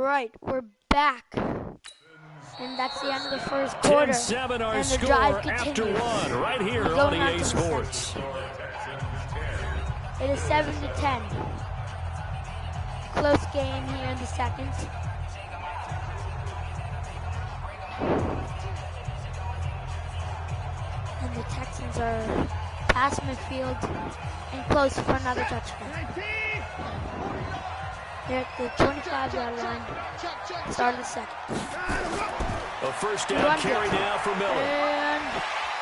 right, we're back. And that's the end of the first quarter. 10-7 our and the score drive after continues. one, right here We're on going on EA to the Sports. It is 7-10. Close game here in the second. And the Texans are past midfield and close for another touchdown. They're at the 25-yard line. Start of the second. A first down carry now for Miller. And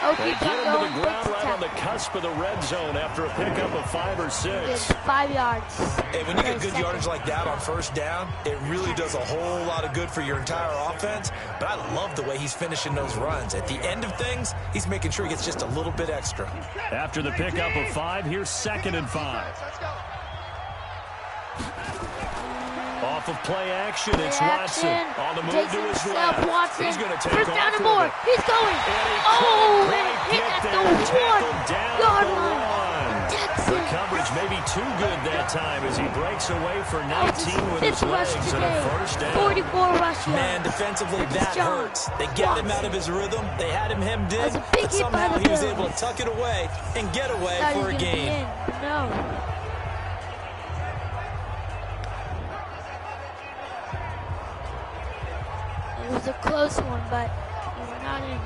They Okie get him to going the ground right on the tackle. cusp of the red zone after a pickup of 5 or 6. 5 yards. Hey, when you get good yardage like that on first down, it really does a whole lot of good for your entire offense. But I love the way he's finishing those runs. At the end of things, he's making sure he gets just a little bit extra. After the pickup of 5, here's 2nd and 5. Off of play action, it's Watson on the move Takes to his himself, left. Watson. He's going to take First off down and with more. it. He's going. And he Oh, couldn't and quite hit get at there. the Tackled down yard at the line. 1. The Texans. coverage may be too good that time as he breaks away for 19 with his Fifth rush legs and a today. first down. 44 rush yards. Man, defensively, that hurts. They get him out of his rhythm. They had him hemmed in, That was a big but hit by somehow the he was Bills. able to tuck it away and get away Thought he for was a gonna be gain. in, but no. It was a close one, but we were not in.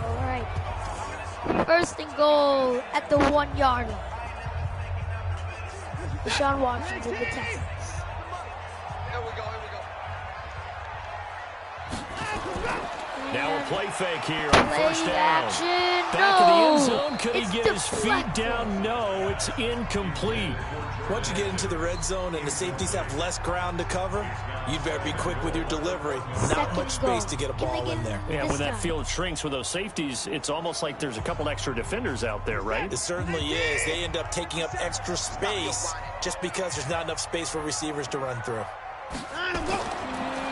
All right. First and goal at the 1 yard line. Deshaun Watson's in the Texans. Now a play fake here on Play first down. action. Back of the end No. zone. Could he It's get his feet deflected. down? No, it's incomplete. Once you get into the red zone and the safeties have less ground to cover, you'd better be quick with your delivery. Not Second much goal. space to get a Can they ball get in there. Yeah, this when that time? field shrinks with those safeties, it's almost like there's a couple extra defenders out there, right? It certainly is. They end up taking up extra space just because there's not enough space for receivers to run through.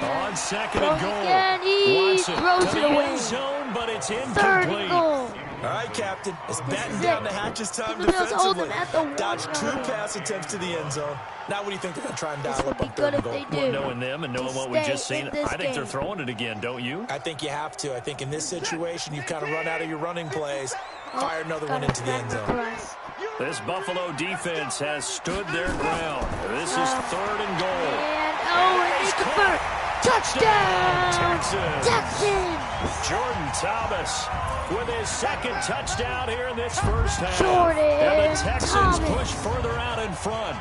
On second and goal. Again, he Watson throws to it the away. end zone, but it's Third incomplete. and goal. All right, Captain. It's batten is down it. the hatches time The Bills hold defensively. them at the 1 Dodge 2 yard line. pass attempts to the end zone. Now what do you think they're going to try and This dial would up be on good third if and they goal? do. Knowing them and knowing what we stay just seen, in this I think they're game. throwing it again, don't you? I think you have to. I think in this situation, you've kind of run out of your running plays. Fire another Got one a into the end back zone. press. This Buffalo defense has stood their ground. This is third and goal. And and they convert. Touchdown! Texans. Texans! Jordan Thomas with his second touchdown here in this first half. Jordan and the Texans Thomas. push further out in front.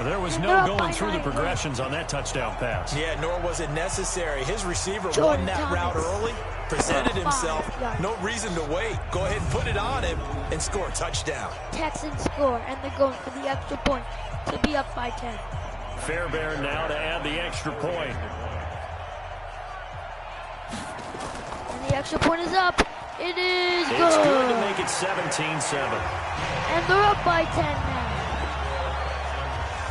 There was They're no up going by through the 9 progressions on that touchdown pass. Yeah, nor was it necessary. His receiver Jordan won that route Thomas. early, presented himself. 5 yards. No reason to wait. Go ahead and put it on him and score a touchdown. Texans score, and they're going for the extra point to be up by 10. Fairbairn now to add the extra point. And the extra point is up. It is good. It's good to make it 17-7. And they're up by 10 now.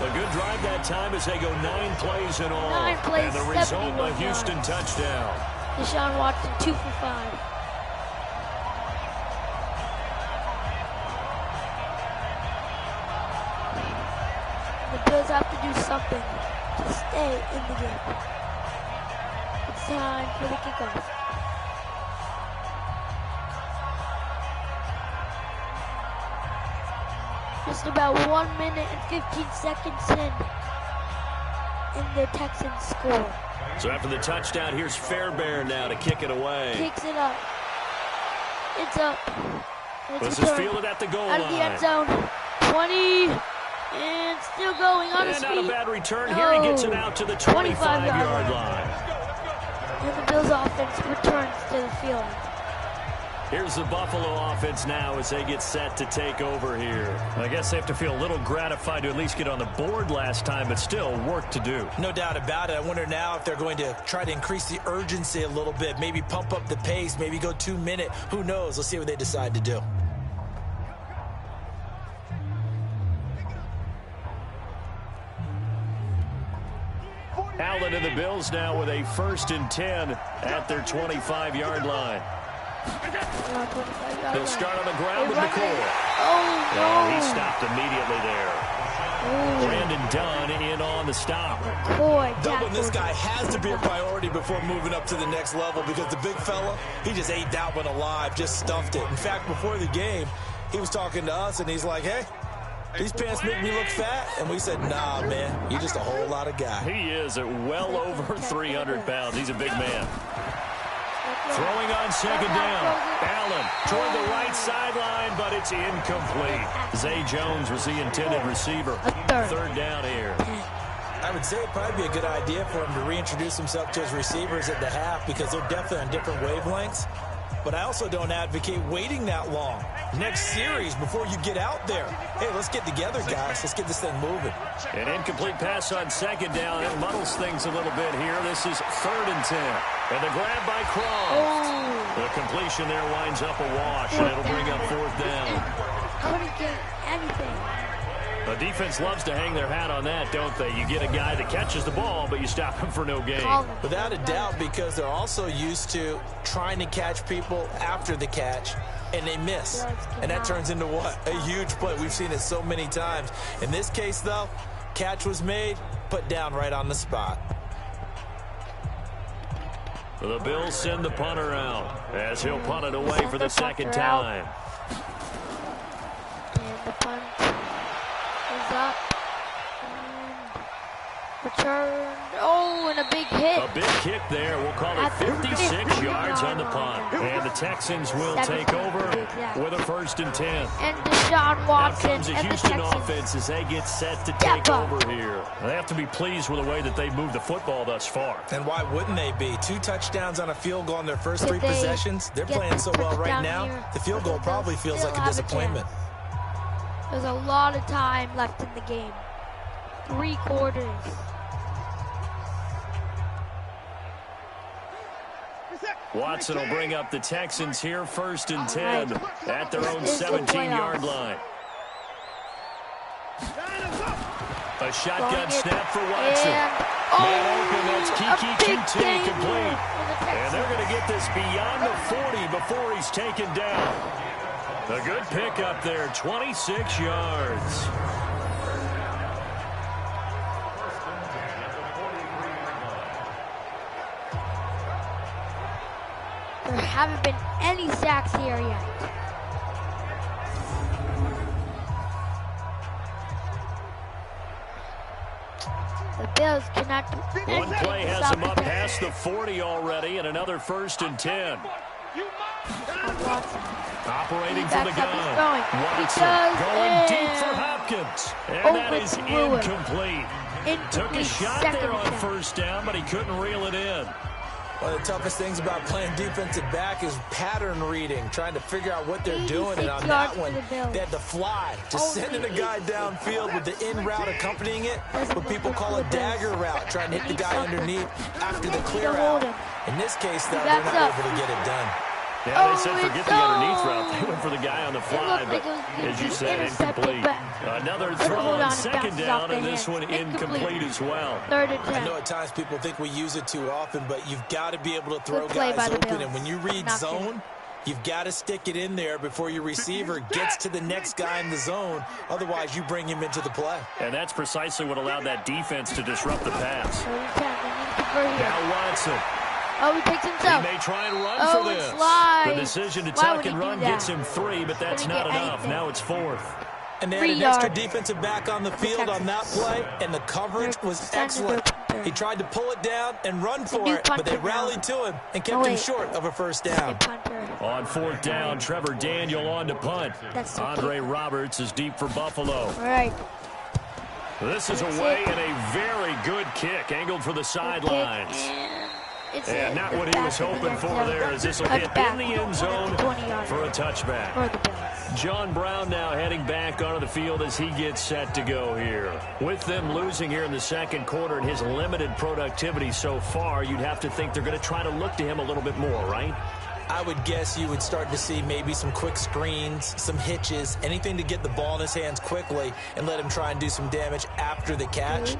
A good drive that time as they go 9 plays in all. 9 plays, and the result, 71 a Houston yards. touchdown. Deshaun Watson, 2 for 5. The Bills have to do something to stay in the game. It's time for the kickoff. Just about 1 minute and 15 seconds in the Texans score. So after the touchdown, here's Fairbairn now to kick it away. Kicks it up. It's up. And This it's is returned fielded at the goal out of the end line. zone. 20. And still going on his And feet. not a bad return here. He gets it out to the 25-yard line. And the Bills offense returns to the field. Here's the Buffalo offense now as they get set to take over here. I guess they have to feel a little gratified to at least get on the board last time, but still work to do. No doubt about it. I wonder now if they're going to try to increase the urgency a little bit, maybe pump up the pace, maybe go 2 minute. Who knows? Let's see what they decide to do. Allen and the Bills now with a 1st and 10 at their 25-yard line. They'll start on the ground with McCoy. Oh, no. And he stopped immediately there. Oh. Brandon Dunn in on the stop. Boy, Doubling this guy has to be a priority before moving up to the next level because the big fella, he just ate that one alive, just stuffed it. In fact, before the game, he was talking to us, and he's like, hey, these pants make me look fat. And we said, nah, man, you're just a whole lot of guy. He is at well over 300 pounds. He's a big man. Throwing on second down. Allen toward the right sideline, but it's incomplete. Zay Jones was the intended receiver. Third down here. I would say it'd probably be a good idea for him to reintroduce himself to his receivers at the half because they're definitely on different wavelengths. But I also don't advocate waiting that long. Next series before you get out there. Hey, let's get together, guys. Let's get this thing moving. An incomplete pass on second down. It muddles things a little bit here. This is 3rd and 10. And the grab by Cron. Oh. The completion there winds up a wash, and it'll bring up 4th down. Couldn't get anything. The defense loves to hang their hat on that, don't they? You get a guy that catches the ball, but you stop him for no gain. Without a doubt, because they're also used to trying to catch people after the catch, and they miss. And that turns into what? A huge play. We've seen it so many times. In this case, though, catch was made, put down right on the spot. The Bills send the punter out as he'll punt it away for the second time. And the punt is up. And returned. Oh, and a big hit. A big kick there. We'll call it 56 yards on the punt. And the Texans will take over with a 1st and 10. And Deshaun Watson Now comes the and Houston the Texans. offense as they get set to take over here. They have to be pleased with the way that they've moved the football thus far. And why wouldn't they be? 2 touchdowns on a field goal in their first 3 possessions. They're playing so well right now. The field goal probably feels like a disappointment. There's a lot of time left in the game. 3 quarters. Watson will bring up the Texans here 1st and 10 at their own 17-yard line. A shotgun snap for Watson. Man open, that's Kiki Kuti complete. And they're going to get this beyond the 40 before he's taken down. A good pickup there, 26 yards. There haven't been any sacks here yet. The Bills cannot do anything. One play has him up past the 40 already, and another 1st and 10. Operating from the gun. Watson going deep for Hopkins. And that is incomplete. Took a shot there on 1st down, but he couldn't reel it in. One of the toughest things about playing defensive back is pattern reading, trying to figure out what they're doing. And on that one, they had to fly, just sending a guy downfield with the in route accompanying it, what people call a dagger route, trying to hit the guy underneath after the clear out. In this case, though, they're not able to get it done. Yeah, they said forget the underneath route. They went for the guy on the fly, but as you said, incomplete. Another throw on 2nd down, and this one incomplete as well. 3rd and 10. I know at times people think we use it too often, but you've got to be able to throw guys open. And when you read zone, you've got to stick it in there before your receiver gets to the next guy in the zone. Otherwise, you bring him into the play. And that's precisely what allowed that defense to disrupt the pass. 3rd and 10. Now Watson. Oh, he picks himself. He may try and run for this. The decision to tuck and run gets him 3, but that's not enough. Now it's 4th. And they had an extra defensive back on the field on that play, and the coverage was excellent. He tried to pull it down and run for it, but they rallied to him and kept him short of a 1st down. On 4th down, Trevor Daniel on to punt. Andre Roberts is deep for Buffalo. All right. This is away and a very good kick, angled for the sidelines. And not what he was hoping for there, as this will hit in the end zone for a touchback. John Brown now heading back onto the field as he gets set to go here. With them losing here in the 2nd quarter and his limited productivity so far, you'd have to think they're going to try to look to him a little bit more, right? I would guess you would start to see maybe some quick screens, some hitches, anything to get the ball in his hands quickly and let him try and do some damage after the catch.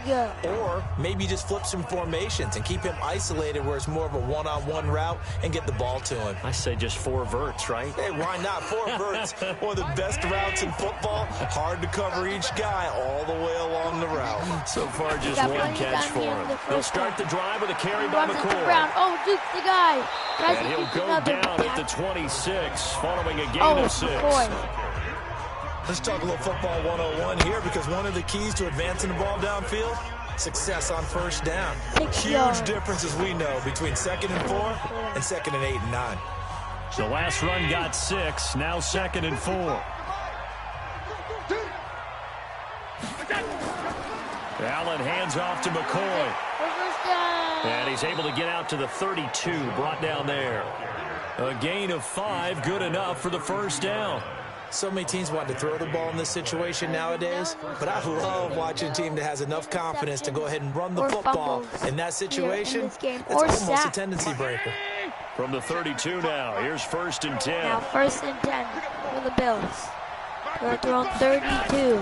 Or maybe just flip some formations and keep him isolated where it's more of a one-on-one route and get the ball to him. I say just 4 verts, right? Hey, why not? 4 verts, one of the best routes in football. Hard to cover each guy all the way along the route. So far, just one catch for him. He'll start the drive with a carry by McCoy. Oh, Duke, the guy. And he'll go down at the 26 following a gain of 6. Let's talk a little football 101 here, because one of the keys to advancing the ball downfield, success on first down. Huge difference, as we know, between 2nd and 4 and 2nd and 8 and 9. The last run got 6, now 2nd and 4. Allen hands off to McCoy. And he's able to get out to the 32, brought down there. A gain of 5, good enough for the first down. So many teams want to throw the ball in this situation nowadays, but I love watching a team that has enough confidence to go ahead and run the football in that situation. It's almost a tendency breaker. From the 32 now, here's 1st and 10. Now 1st and 10 for the Bills. They're throwing 32.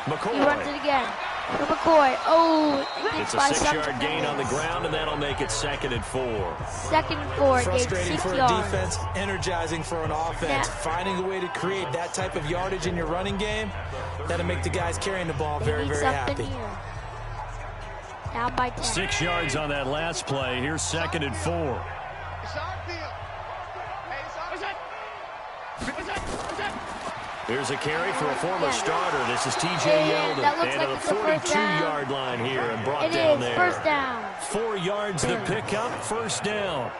McCoy. He runs it again. For McCoy. Oh, it's a 6-yard gain on the ground, and that'll make it 2nd and 4. 2nd and 4. Frustrating for a yards. defense, energizing for an offense. Finding a way to create that type of yardage in your running game, that'll make the guys carrying the ball very, very happy. Down by 10. 6 yards on that last play. Here's 2nd and 4. Here's a carry for a former starter. This is T.J. Yeldon. And to the 42-yard line here and brought down there. First down. 4 yards to pick up, first down.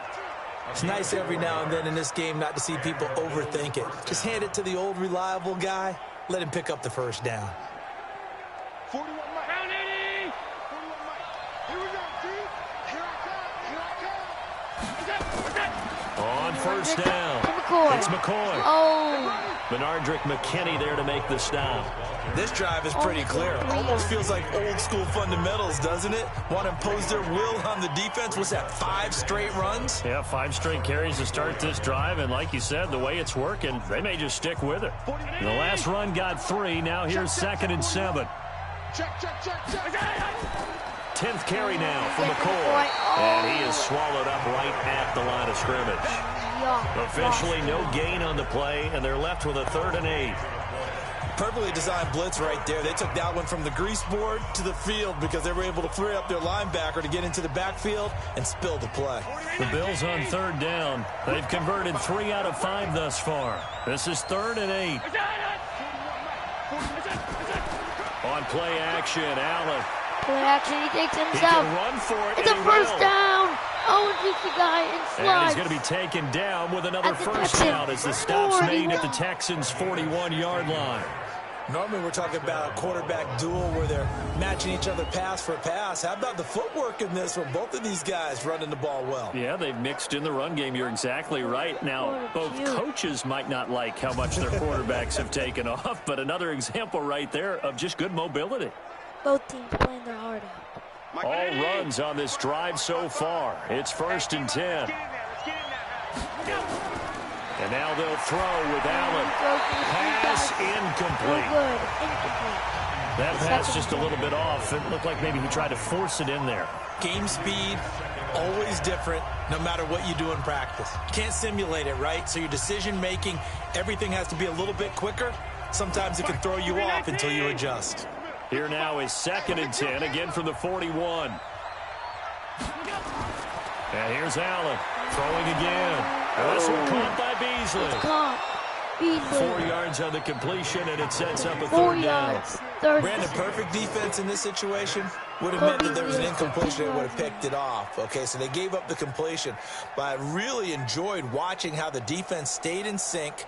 It's nice every now and then in this game not to see people overthink it. Just hand it to the old reliable guy. Let him pick up the first down. 41 Mike. Round 80. 41 Mike. Here we go, G. Here I come. On first down. It's McCoy. Oh. Benardrick McKinney there to make the stop. This drive is pretty clear. Almost feels like old school fundamentals, doesn't it? Want to impose their will on the defense. Was that 5 straight runs? Yeah, 5 straight carries to start this drive. And like you said, the way it's working, they may just stick with it. The last run got 3. Now here's 2nd and 7. Check. 10th carry now for McCoy. And he is swallowed up right at the line of scrimmage. Officially no gain on the play, and they're left with a 3rd and 8. Perfectly designed blitz right there. They took that one from the grease board to the field because they were able to free up their linebacker to get into the backfield and spill the play. The Bills on 3rd down. They've converted 3 out of 5 thus far. This is 3rd and 8. On play action, Allen. Play action, he takes himself. He can run for it. It's a first down. Oh, just the guy and slides. And he's going to be taken down with another first down as the stop's made at the Texans' 41-yard line. Normally we're talking about a quarterback duel where they're matching each other pass for pass. How about the footwork in this from both of these guys running the ball well? Yeah, they've mixed in the run game. You're exactly right. Now, both coaches might not like how much their quarterbacks have taken off, but another example right there of just good mobility. Both teams playing their heart out. All runs on this drive so far. It's 1st and 10. And now they'll throw with Allen. Pass incomplete. That pass just a little bit off. It looked like maybe he tried to force it in there. Game speed, always different, no matter what you do in practice. You can't simulate it, right? So your decision making, everything has to be a little bit quicker. Sometimes it can throw you off until you adjust. Here now is 2nd and 10, again from the 41. And here's Allen, throwing again. This one caught by Beasley. 4 yards on the completion, and it sets up a 3rd down. Brandon, perfect defense in this situation would have meant that there was an incompletion. They would have picked it off. Okay, so they gave up the completion. But I really enjoyed watching how the defense stayed in sync,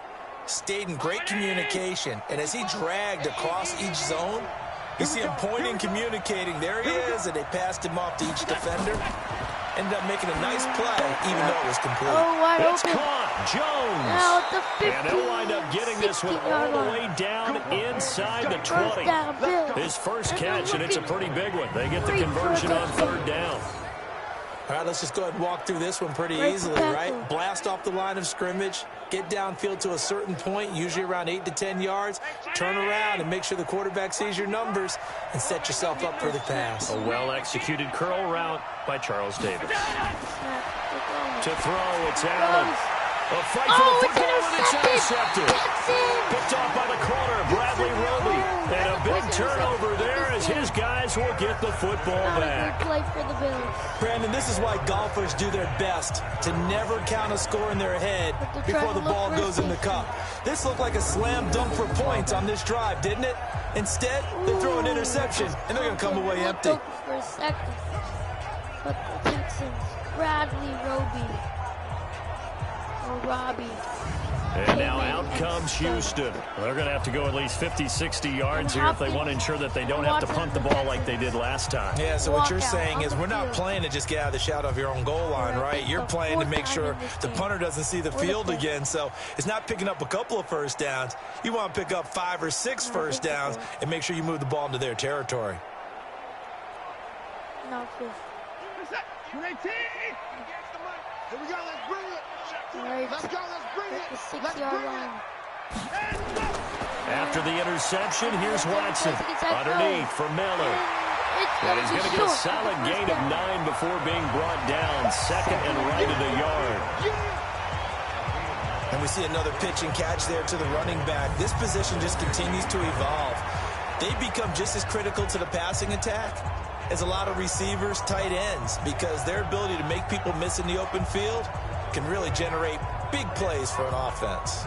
stayed in great communication, and as he dragged across each zone, you see him pointing, communicating. There he is, and they passed him off to each defender. Ended up making a nice play, even though it was complete. Oh, it's caught. Jones. Now it's a 50, and they'll wind up getting this one all the way down inside the 20. His first catch, and it's a pretty big one. They get the conversion on 3rd down. All right, let's just go ahead and walk through this one pretty easily, right? Blast off the line of scrimmage, get downfield to a certain point, usually around 8 to 10 yards, turn around and make sure the quarterback sees your numbers and set yourself up for the pass. A well-executed curl route by Charles Davis. To throw, it's Allen. A fight for the football, and it's intercepted. Picked off by the corner, Bradley Roby. And a big turnover there as his guys will get the football back. Play for the Bills. Brandon, this is why golfers do their best to never count a score in their head before the ball goes in the cup. This looked like a slam dunk for points on this drive, didn't it? Instead, they throw an interception, and they're going to come away empty. For a second. But the Texans, Bradley Roby. Or Robbie. And now out comes Houston. They're going to have to go at least 50, 60 yards here if they want to ensure that they don't have to punt the ball like they did last time. Yeah, so what you're saying is we're not playing to just get out of the shadow of your own goal line, right? You're playing to make sure the punter doesn't see the field again. So it's not picking up a couple of first downs. You want to pick up 5 or 6 first downs and make sure you move the ball into their territory. No, please. Here we go, let's bring it. Right. Let's go, let's bring it. The 6-yard line. After the interception, here's Watson. Underneath for Miller. And he's going to get a solid gain of 9 before being brought down. Second and right at a yard. And we see another pitch and catch there to the running back. This position just continues to evolve. They become just as critical to the passing attack as a lot of receivers, tight ends, because their ability to make people miss in the open field can really generate big plays for an offense.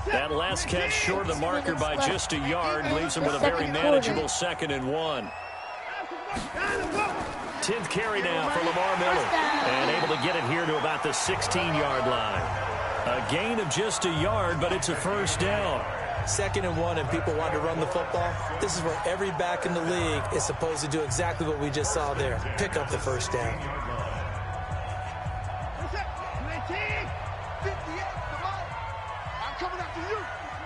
That last catch short of the marker by just a yard leaves him with a very manageable 2nd and 1. 10th carry now for Lamar Miller. And able to get it here to about the 16-yard line. A gain of just a yard, but it's a first down. 2nd and 1, and people want to run the football. This is where every back in the league is supposed to do exactly what we just saw there. Pick up the first down. I'm coming after you.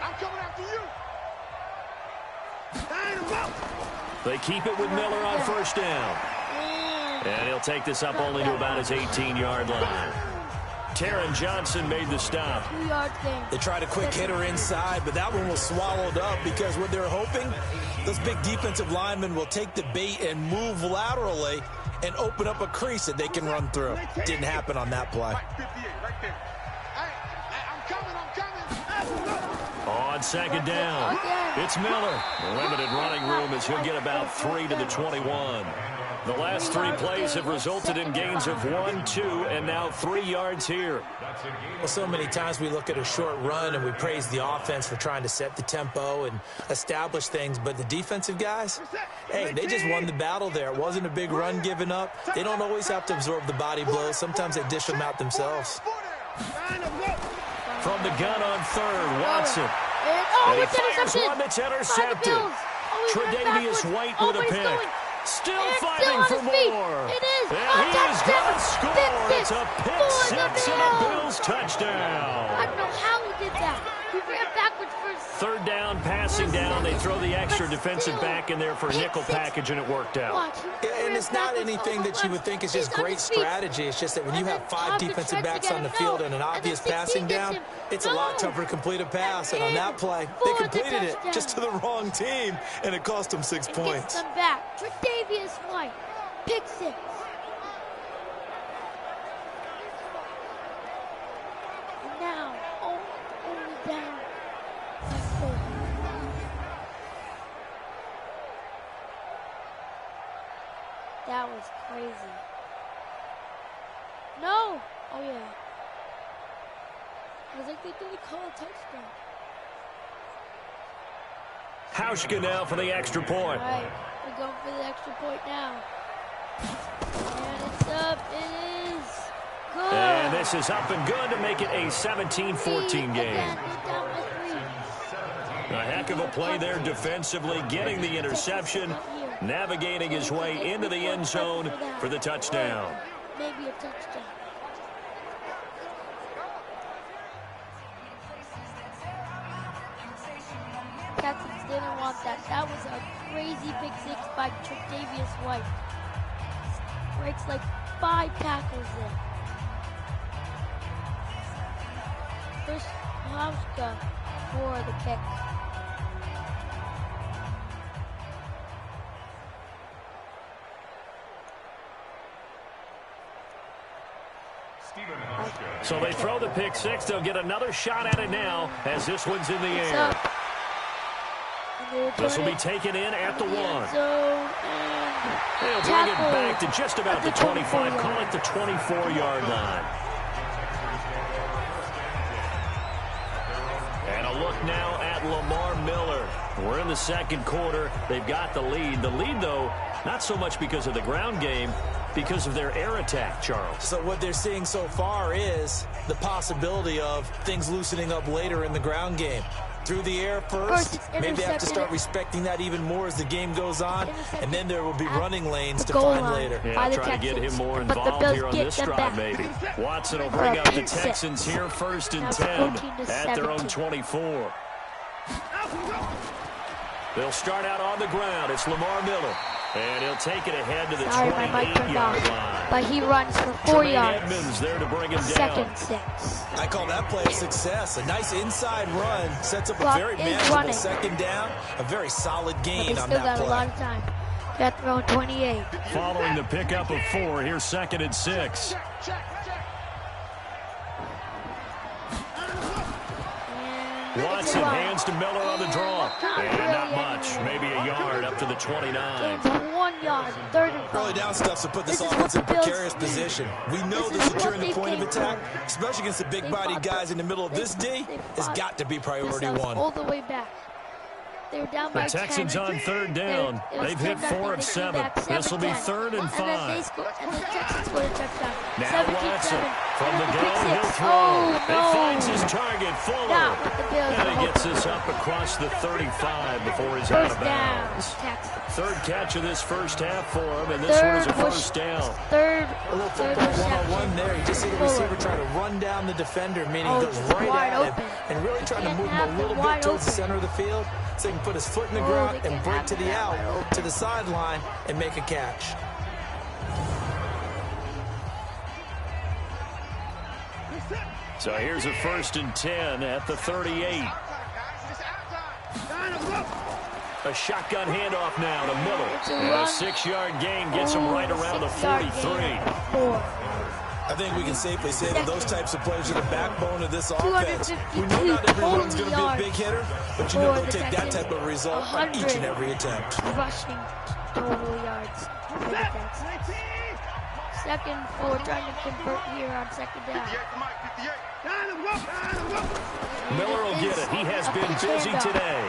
I'm coming after you. They keep it with Miller on first down. And he'll take this up only to about his 18-yard line. Taron Johnson made the stop. They tried a quick hitter inside, but that one was swallowed up because what they're hoping, those big defensive linemen will take the bait and move laterally and open up a crease that they can run through. Didn't happen on that play. On 2nd down, it's Miller. Limited running room as he'll get about 3 to the 21. The last 3 plays have resulted in gains of 1, 2, and now 3 yards here. Well, so many times we look at a short run and we praise the offense for trying to set the tempo and establish things, but the defensive guys, hey, they just won the battle there. It wasn't a big run given up. They don't always have to absorb the body blows. Sometimes they dish them out themselves. From the gun on 3rd, Watson. And he fires one that's intercepted. Tre'Davious White with a pick. Still fighting for more. It is. And he is going to score. It's a pick 6 and a Bills touchdown. I don't know how he did that. He ran backwards first. 3rd down, passing down. They throw the extra defensive back in there for a nickel package, and it worked out. And it's not anything that you would think is just great strategy. It's just that when you have 5 defensive backs on the field and an obvious passing down, it's a lot tougher to complete a pass. And on that play, they completed it just to the wrong team, and it cost them 6 points. Them back. Tre'Davious White, pick 6. And now, only down by 4. That was crazy. No! Oh, yeah. I was like, they didn't call a touchdown. Hauschka now for the extra point. All right, we're going for the extra point now. And it's up. It is good. And this is up and good to make it a 17-14 game. Again, we're down by 3. A heck of a play there defensively, getting the interception, navigating his way into the end zone for the touchdown. Maybe a touchdown. didn't want that. That was a crazy pick six by Tre'Davious White. Breaks like 5 tackles there. Chris Hauschka for the kick. So they throw the pick six. They'll get another shot at it now as this one's in the air. This will be taken in at the 1. They'll bring it back to just about the 25. Call it the 24-yard line. And a look now at Lamar Miller. We're in the second quarter. They've got the lead. The lead, though, not so much because of the ground game, because of their air attack, Charles. So what they're seeing so far is the possibility of things loosening up later in the ground game. Through the air first, maybe they have to start respecting that even more as the game goes on, and then there will be running lanes to find later. Yeah, try to get him more involved here on this drive, maybe. Watson will bring out the Texans here first and 10 at their own 24. They'll start out on the ground. It's Lamar Miller. And he'll take it ahead to the 28-yard line. But he runs for 4 yards. Edmonds there to bring him down. Second 6. I call that play a success. A nice inside run sets up a very manageable second down. A very solid gain on that play. They still got a lot of time. Got thrown 28. Following the pickup of 4, here's 2nd and 6. Watson hands to Miller on the draw. And not much. Maybe a yard up to the 29. 1 yard. 3rd and 5. Early down stuff to put this offense in precarious position. We know that securing the point of attack, especially against the big-bodied guys in the middle of this D, has got to be priority 1. All the way back. They're down by 10. The Texans on 3rd down. They've hit 4 of 7. This will be 3rd and 5. And the Texans scored a touchdown. Now Watson from the gun, he'll throw. He finds his target, Fuller. And he gets this up across the 35 before he's out of bounds. 3rd catch of this first half for him, and this one is a first down. A little football 101 there. You just see the receiver trying to run down the defender, meaning he goes right at him, and really trying to move him a little bit towards the center of the field so he can put his foot in the ground and break to the out, to the sideline, and make a catch. So here's a 1st and 10 at the 38. A shotgun handoff now to Miller. And a 6-yard gain gets him right around the 43. I think we can safely say that those types of plays are the backbone of this offense. We know not every run's going to be a big hitter, but you know they'll take that type of result on each and every attempt. Rushing total yards for the Texans. 2nd, 4, trying to convert here on 2nd down. Miller will get it. He has been busy today.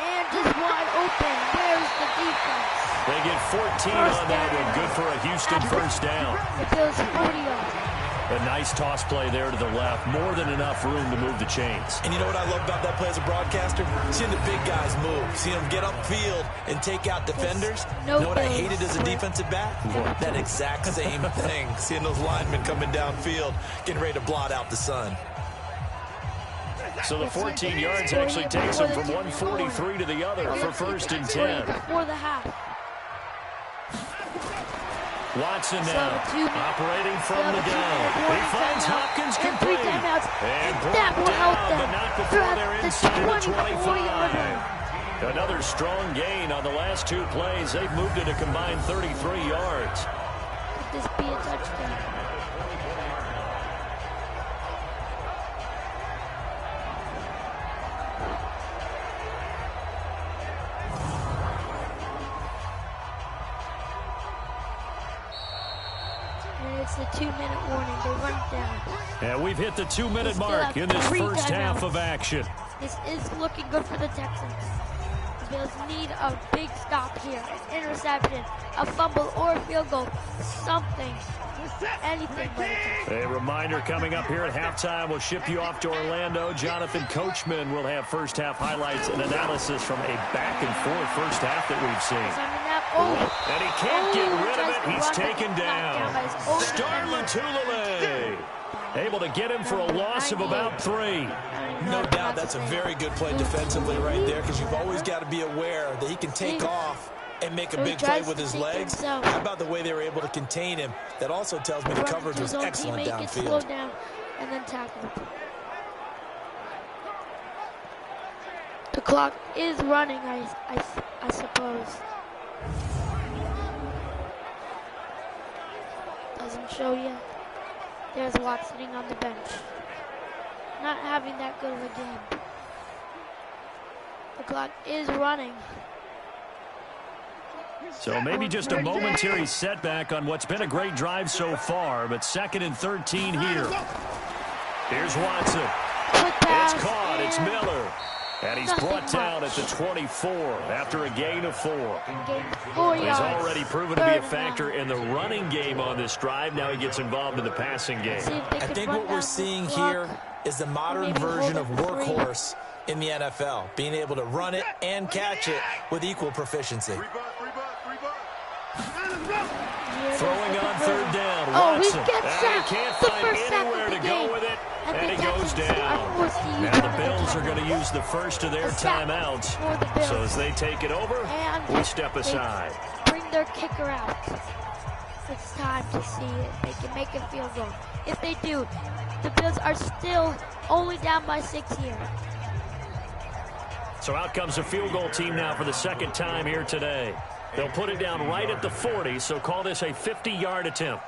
And just wide open. Where's the defense? They get 14 on that one. Good for a Houston first down. The Bills 40 yards. A nice toss play there to the left. More than enough room to move the chains. And you know what I love about that play as a broadcaster? Seeing the big guys move. Seeing them get upfield and take out defenders. You know what I hated as a defensive back? That exact same thing. Seeing those linemen coming downfield, getting ready to blot out the sun. So the 14 yards actually takes them from 143 to the other for 1st and 10. Before the half. Watson now, operating from the gun. He finds Hopkins complete. And brought down, but not before they're inside the 25. Another strong gain on the last 2 plays. They've moved it a combined 33 yards. Could this be a touchdown? It's the 2-minute warning. They run it down. And we've hit the 2-minute mark in this first half of action. This is looking good for the Texans. The Bills need a big stop here. An interception, a fumble, or a field goal. Something. Anything but a reminder coming up here at halftime. We'll ship you off to Orlando. Jonathan Coachman will have first half highlights and analysis from a back-and-forth first half that we've seen. And he can't get rid of it. He's taken down. Star Lotulelei. Able to get him for a loss of about 3. No doubt that's a very good play defensively right there, because you've always got to be aware that he can take off and make a big play with his legs. How about the way they were able to contain him? That also tells me the coverage was excellent downfield. Slow down and then tackle. The clock is running, I suppose. Doesn't show yet. There's Watt sitting on the bench. Not having that good of a game. The clock is running. So maybe just a momentary setback on what's been a great drive so far, but 2nd and 13 here. Here's Watson. It's caught. It's Miller. And he's brought down at the 24 after a gain of 4. He's already proven to be a factor in the running game on this drive. Now he gets involved in the passing game. I think what we're seeing here is the modern version of workhorse in the NFL, being able to run it and catch it with equal proficiency. Throwing on 3rd down. Watson. He can't find anywhere to go with it. And he goes down. Now the Bills are going to use the first of their timeouts. So as they take it over, we step aside. Bring their kicker out. It's time to see if they can make a field goal. If they do, the Bills are still only down by 6 here. So out comes a field goal team now for the 2nd time here today. They'll put it down right at the 40, so call this a 50-yard attempt.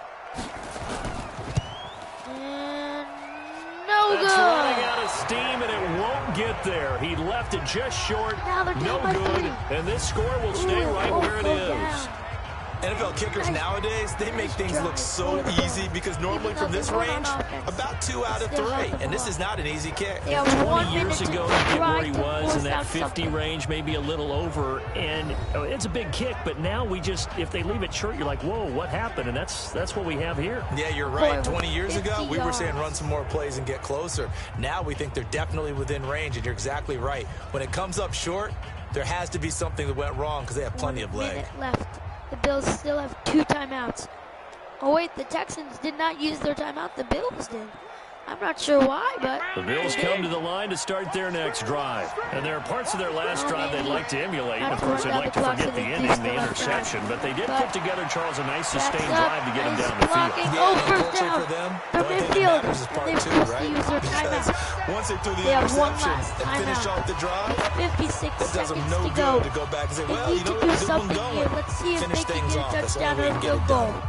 That's running out of steam, and it won't get there. He left it just short. No good. And this score will stay right where it is. NFL kickers nowadays, they make things look so easy, because normally from this range, about 2 out of 3. And this is not an easy kick. 20 years ago, you get where he was in that 50 range, maybe a little over. And it's a big kick, but now we just, if they leave it short, you're like, whoa, what happened? And that's what we have here. Yeah, you're right. 20 years ago, we were saying run some more plays and get closer. Now we think they're definitely within range, and you're exactly right. When it comes up short, there has to be something that went wrong, because they have plenty of leg. 1 minute left. The Bills still have 2 timeouts. Oh wait, the Texans did not use their timeout. The Bills did. I'm not sure why, but the Bills come to the line to start their next drive. And there are parts of their last drive they'd like to emulate. Of course, they'd like to forget the ending, the interception. But they did put together, Charles, a nice sustained drive to get him down the field. Oh, first down from midfield. They're supposed to use their timeout. Once they threw the interception and finished off the drive, 56 that does them seconds no to go. good to go back and say, well, They you need know to do what, something here. Let's see if they finish can things get a off. That's the touchdown only way or a to get it field goal. done.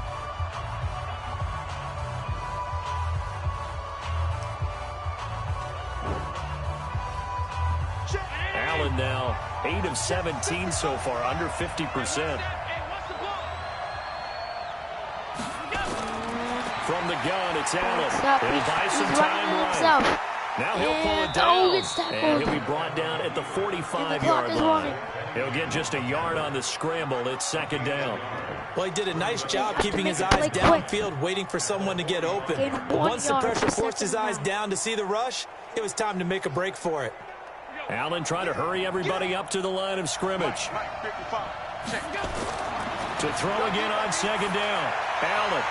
Allen now 8 of 17 so far, under 50%. From the gun, it's Allen. He'll buy some time right. Now he'll pull it down, and he'll be brought down at the 45-yard line. He'll get just a yard on the scramble. It's 2nd down. Well, he did a nice job keeping his eyes downfield, waiting for someone to get open. But once the pressure forced his eyes down to see the rush, it was time to make a break for it. Allen trying to hurry everybody up to the line of scrimmage. To throw again on 2nd down. Allen.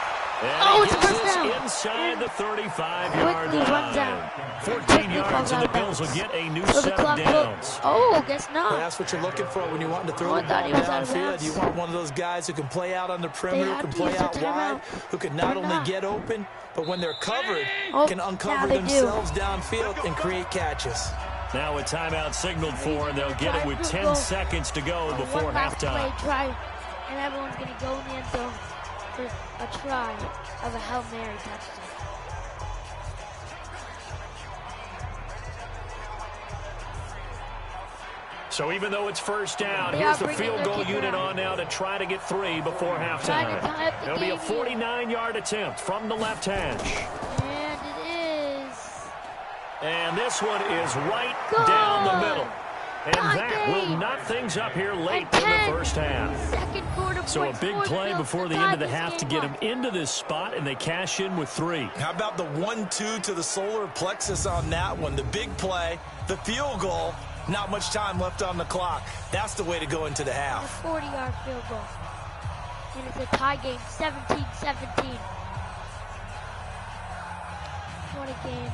And he gets this inside the 35-yard line. 14 yards, and the Bills will get a new set of downs. Oh, guess not. Well, that's what you're looking for when you want to throw the ball downfield. You want one of those guys who can play out on the perimeter, who can play out wide, who can not only get open, but when they're covered, can uncover themselves downfield and create catches. Now a timeout signaled for, and they'll get it with 10 seconds to go before halftime. And everyone's going to go in the end zone for a try of a Hail Mary touchdown. So even though it's first down, here's the field goal unit on now to try to get 3 before halftime. It'll be a 49-yard attempt from the left hash. And it is. And this one is right down the middle. And that will knock things up here late in the first half. So a big play before the end of the half to get them into this spot, and they cash in with 3. How about the 1-2 to the solar plexus on that one? The big play, the field goal, not much time left on the clock. That's the way to go into the half. A 40-yard field goal. And it's a tie game, 17-17. tie game.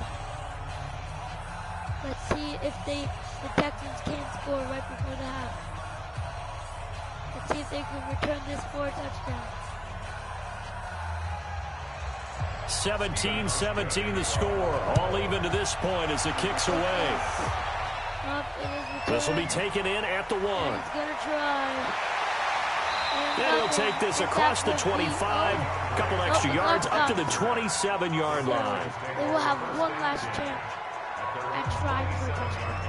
Let's see if the Texans can score right before the half. Let's see if they can return this for a touchdown. 17-17 the score. All even to this point as the kick's away. This will be taken in at the 1. He's going to try. And he'll take this across the 25, a couple extra yards, up to the 27-yard line. They will have one last chance and try for a touchdown.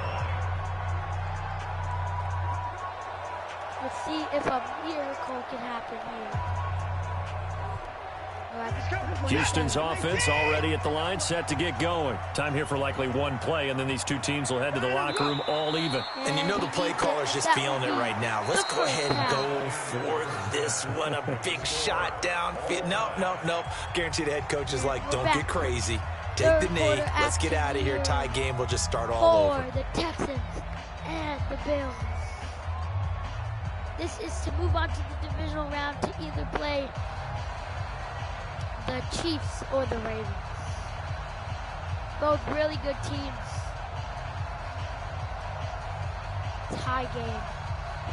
Let's see if a miracle can happen here. Houston's offense already at the line, set to get going. Time here for likely one play, and then these two teams will head to the locker room all even. And you know the play caller's just feeling it right now. Let's go ahead and go for this one. A big shot downfield. Nope. Guarantee the head coach is like, don't get crazy. Take the knee. Let's get out of here. Tie game. We'll just start all over. For the Texans and the Bills. This is to move on to the divisional round to either play the Chiefs or the Ravens. Both really good teams. Tie game.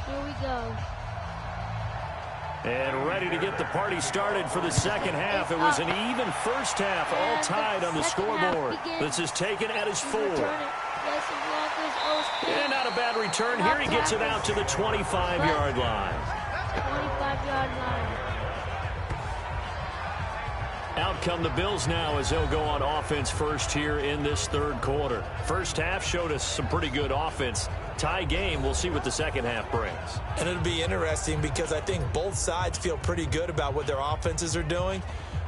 Here we go. And ready to get the party started for the second half. It was an even first half, all tied on the scoreboard. This is taken at his 4. And not a bad return. Here he gets it out to the 25-yard line. 25-yard line. Out come the Bills now as they'll go on offense first here in this third quarter. First half showed us some pretty good offense. Tie game, we'll see what the second half brings. And it'll be interesting because I think both sides feel pretty good about what their offenses are doing.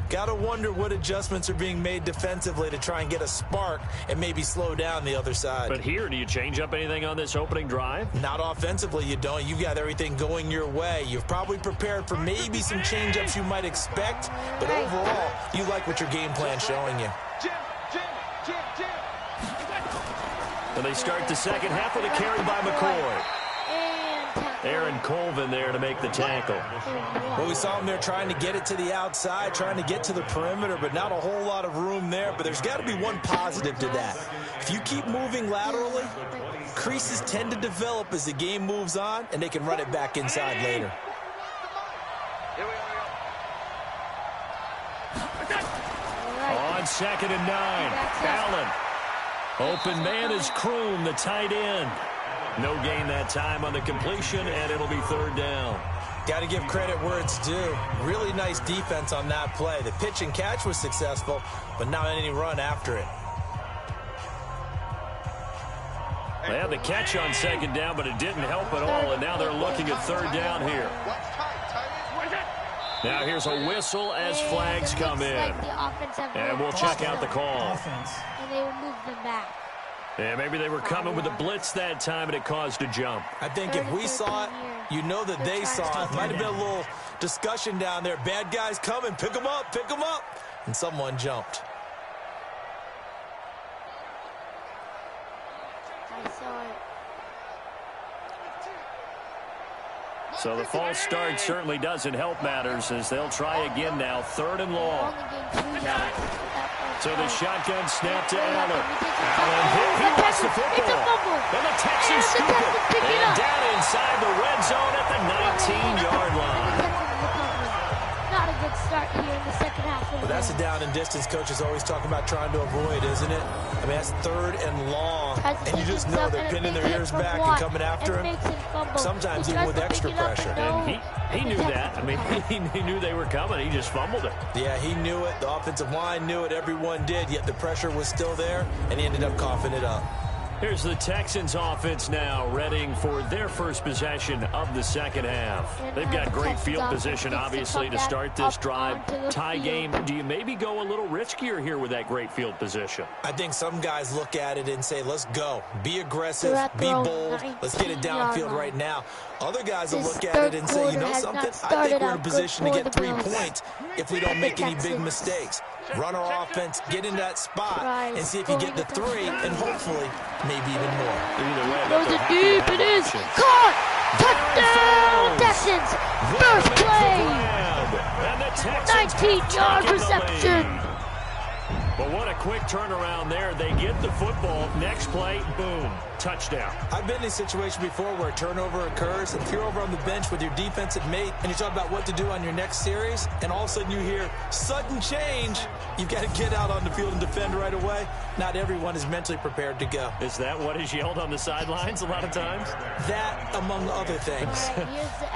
Got to wonder what adjustments are being made defensively to try and get a spark and maybe slow down the other side. But here, do you change up anything on this opening drive? Not offensively, you don't. You've got everything going your way. You've probably prepared for maybe some change-ups you might expect, but overall, you like what your game plan's showing you. And they start the second half with a carry by McCoy. Aaron Colvin there to make the tackle. Well, we saw him there trying to get it to the outside, trying to get to the perimeter, but not a whole lot of room there. But there's got to be one positive to that. If you keep moving laterally, creases tend to develop as the game moves on, and they can run it back inside later. On 2nd and 9, Allen. Open man is Kroom, the tight end. No gain that time on the completion, and it'll be third down. Got to give credit where it's due. Really nice defense on that play. The pitch and catch was successful, but not any run after it. They had the catch on 2nd down, but it didn't help at all, and now they're looking at third down here. Now here's a whistle as flags come in. And we'll check out the call. And they will move them back. Yeah, maybe they were coming with a blitz that time, and it caused a jump. I think if we saw it, you know that they saw it. Might have been a little discussion down there. Bad guys coming. Pick them up. Pick them up. And someone jumped. I saw it. So the false start certainly doesn't help matters as they'll try again now. 3rd and long. So the shotgun snap to Allen. Allen hit. He lost the football. And the Texans scoop it. And down inside the red zone at the 19-yard line. Not a good start here in the second half. Well, that's a down and distance coach is always talking about trying to avoid, isn't it? I mean, that's 3rd and long. And you just know they're pinning their ears back and coming after him. Sometimes even with extra pressure. And he knew that. I mean, he knew they were coming. He just fumbled it. Yeah, he knew it. The offensive line knew it. Everyone did. Yet the pressure was still there, and he ended up coughing it up. Here's the Texans offense now, readying for their first possession of the second half. They've got great field position, obviously, to start this drive. Tie game, do you maybe go a little riskier here with that great field position? I think some guys look at it and say, let's go. Be aggressive, be bold. Let's get it downfield right now. Other guys will look at it and say, you know something? I think we're in a position to get 3 points if we don't make any big mistakes. Run our offense, get in that spot, and see if you get the 3, and hopefully maybe even more. Either way, goes it deep, it is caught! Touchdown, Texans! First play! 19-yard reception! But what a quick turnaround there. They get the football. Next play, boom, touchdown. I've been in a situation before where a turnover occurs, and if you're over on the bench with your defensive mate and you talk about what to do on your next series, and all of a sudden you hear sudden change, you've got to get out on the field and defend right away. Not everyone is mentally prepared to go. Is that what is yelled on the sidelines a lot of times? That, among other things.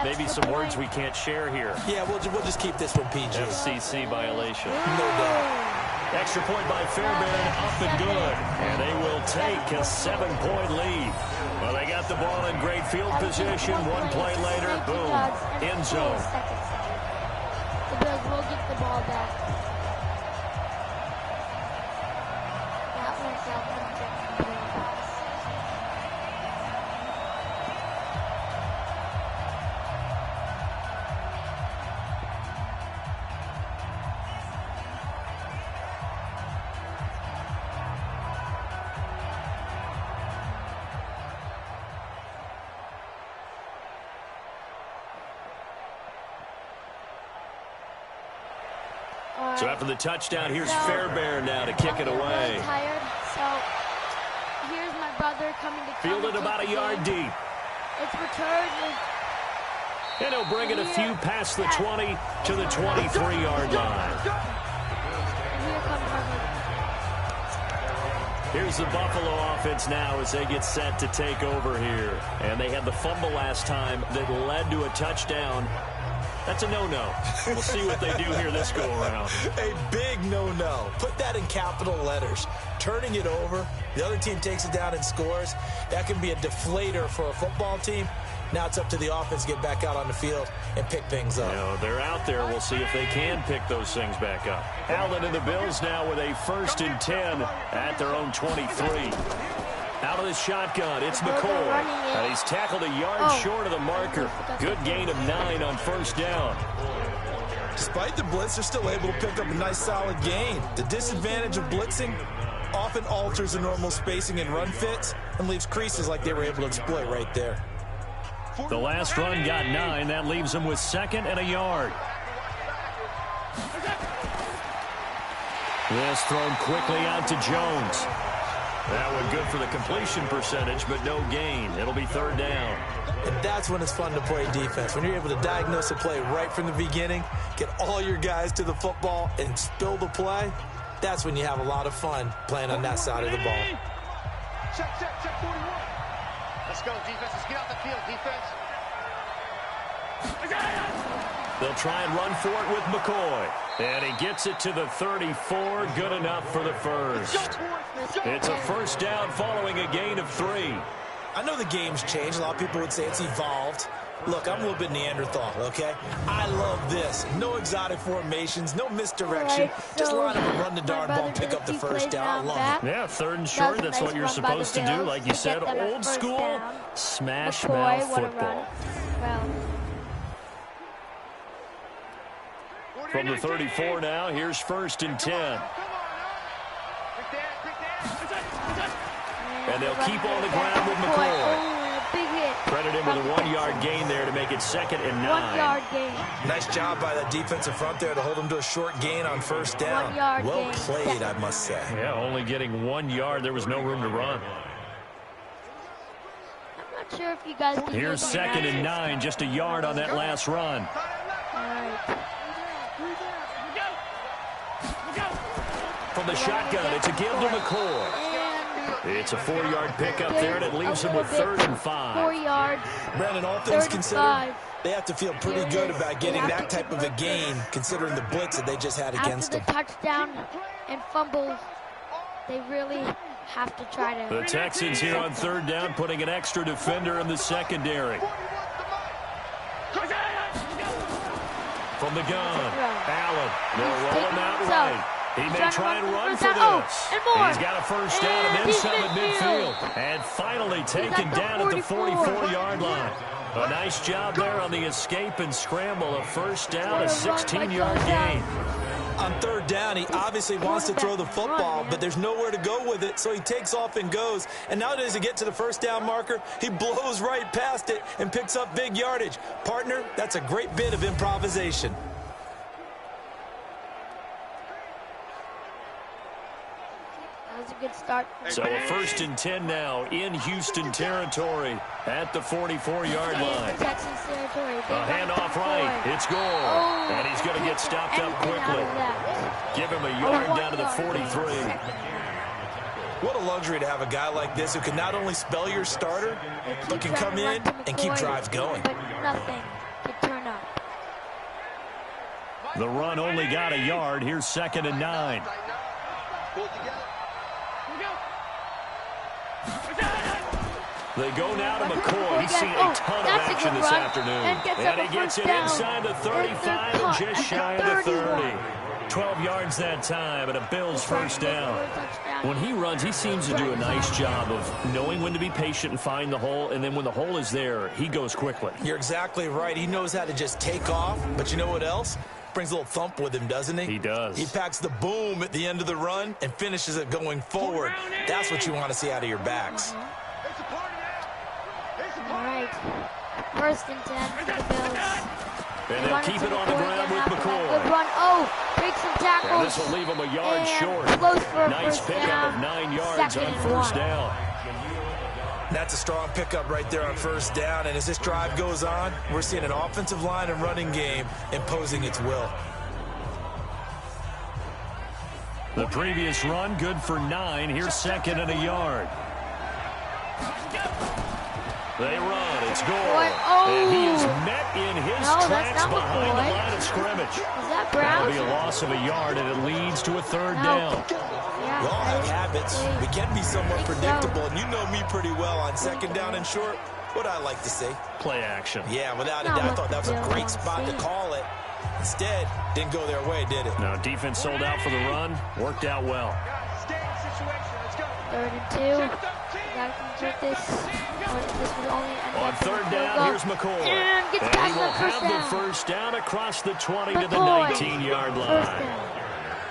Maybe some words we can't share here. Yeah, we'll just keep this one PG. FCC violation. No doubt. Extra point by Fairbairn, up and good. And they will take a 7-point lead. Well, they got the ball in great field position. One play later, boom, end zone. The Bills will get the ball back. That went down the So after the touchdown, here's Fairbairn now to kick it away. Tired, so here's my brother coming to fielded about a yard deep. It's returned. And he'll bring it a few past the 20 to the 23-yard line. Here comes Here's the Buffalo offense now as they get set to take over here. And they had the fumble last time that led to a touchdown. That's a no-no. We'll see what they do here this go-around. A big no-no. Put that in capital letters. Turning it over, the other team takes it down and scores. That can be a deflator for a football team. Now it's up to the offense to get back out on the field and pick things up. You know, they're out there. We'll see if they can pick those things back up. Allen and the Bills now with a 1st and 10 at their own 23. Out of the shotgun, it's McCoy. And he's tackled a yard short of the marker. Good gain of 9 on 1st down. Despite the blitz, they're still able to pick up a nice solid gain. The disadvantage of blitzing often alters the normal spacing and run fits and leaves creases like they were able to exploit right there. The last run got 9. That leaves them with 2nd and a yard. This thrown quickly out to Jones. That one good for the completion percentage, but no gain. It'll be 3rd down. And that's when it's fun to play defense. When you're able to diagnose a play right from the beginning, get all your guys to the football, and spill the play, that's when you have a lot of fun playing on that side of the ball. Check 41. Let's go, defense. Let's get out the field, defense. They'll try and run for it with McCoy. And he gets it to the 34. Good enough for the first. It's a 1st down following a gain of 3. I know the game's changed. A lot of people would say it's evolved. Look, I'm a little bit Neanderthal, okay? I love this. No exotic formations, no misdirection. Just line up and run the darn ball, pick up the 1st down. I love it. Yeah, 3rd and short. That's what you're supposed to do. Like you said, old school, smash mouth football. From the 34 now, here's 1st and 10. And they'll keep on the ground with McCoy. Big hit. Credit him with a 1-yard gain there to make it 2nd and 9. 1-yard gain. Nice job by that defensive front there to hold him to a short gain on 1st down. 1-yard well gain. played, I must say. Yeah, only getting 1 yard. There was no room to run. I'm not sure if you guys can Here's 2nd and 9, just a yard on that last run. All right. From the shotgun, it's a give to McCoy. It's a 4-yard pickup there, and it leaves him with 3rd and 5. 4 yards. Brandon, all things considered, they have to feel pretty good about getting that type of a gain, considering the blitz that they just had against them. After the touchdown and fumbles, they really have to try to. The Texans here on 3rd down, putting an extra defender in the secondary. From the gun, Allen. They'll roll him out right. He may try and run for this. He's got a 1st down and then some at midfield. And finally taken down at the 44-yard line. A nice job there on the escape and scramble. A 1st down, a 16-yard gain. On 3rd down, he obviously wants to throw the football, but there's nowhere to go with it, so he takes off and goes. And now as he gets to the 1st down marker, he blows right past it and picks up big yardage. Partner, that's a great bit of improvisation. That was a good start. So a 1st and 10 now in Houston territory at the 44-yard line. Texans territory. A handoff right. It's goal. And he's going to get stopped up quickly. Give him a yard down to the 43. What a luxury to have a guy like this who can not only spell your starter, but can come in and keep drives going. But nothing can turn up. The run only got a yard. Here's 2nd and 9. They go now to McCoy. He's seen a ton of action this afternoon. And he gets it inside the 35 and just shy of the 30. 12 yards that time and a Bills 1st down. When he runs, he seems to do a nice job of knowing when to be patient and find the hole, and then when the hole is there, he goes quickly. You're exactly right. He knows how to just take off, but you know what else? Brings a little thump with him, doesn't he? He does. He packs the boom at the end of the run and finishes it going forward. That's what you want to see out of your backs. All right. 1st and 10 for the Bills. And they'll keep it on the ground with McCoy. Good run. Breaks some tackles. And this will leave him a yard short. Nice pickup of 9 yards on 1st down. That's a strong pickup right there on 1st down. And as this drive goes on, we're seeing an offensive line and running game imposing its will. The previous run, good for 9. Here's 2nd and a yard. They run. It's goal. And he is met in his tracks behind the line of scrimmage. Is that Brown? That'll be a loss of a yard, and it leads to a 3rd down. Yeah, We all have habits. We can be somewhat predictable, and you know me pretty well on 2nd down and short. What I like to say? Play action. Yeah, without a doubt. I thought that was a great spot to call it. Instead, didn't go their way, did it? No, defense sold out for the run. Worked out well. 3rd and 2. Gotta complete this. On 3rd down, here's McCoy. And gets he will past have the 1st down across the 20 to the 19-yard line.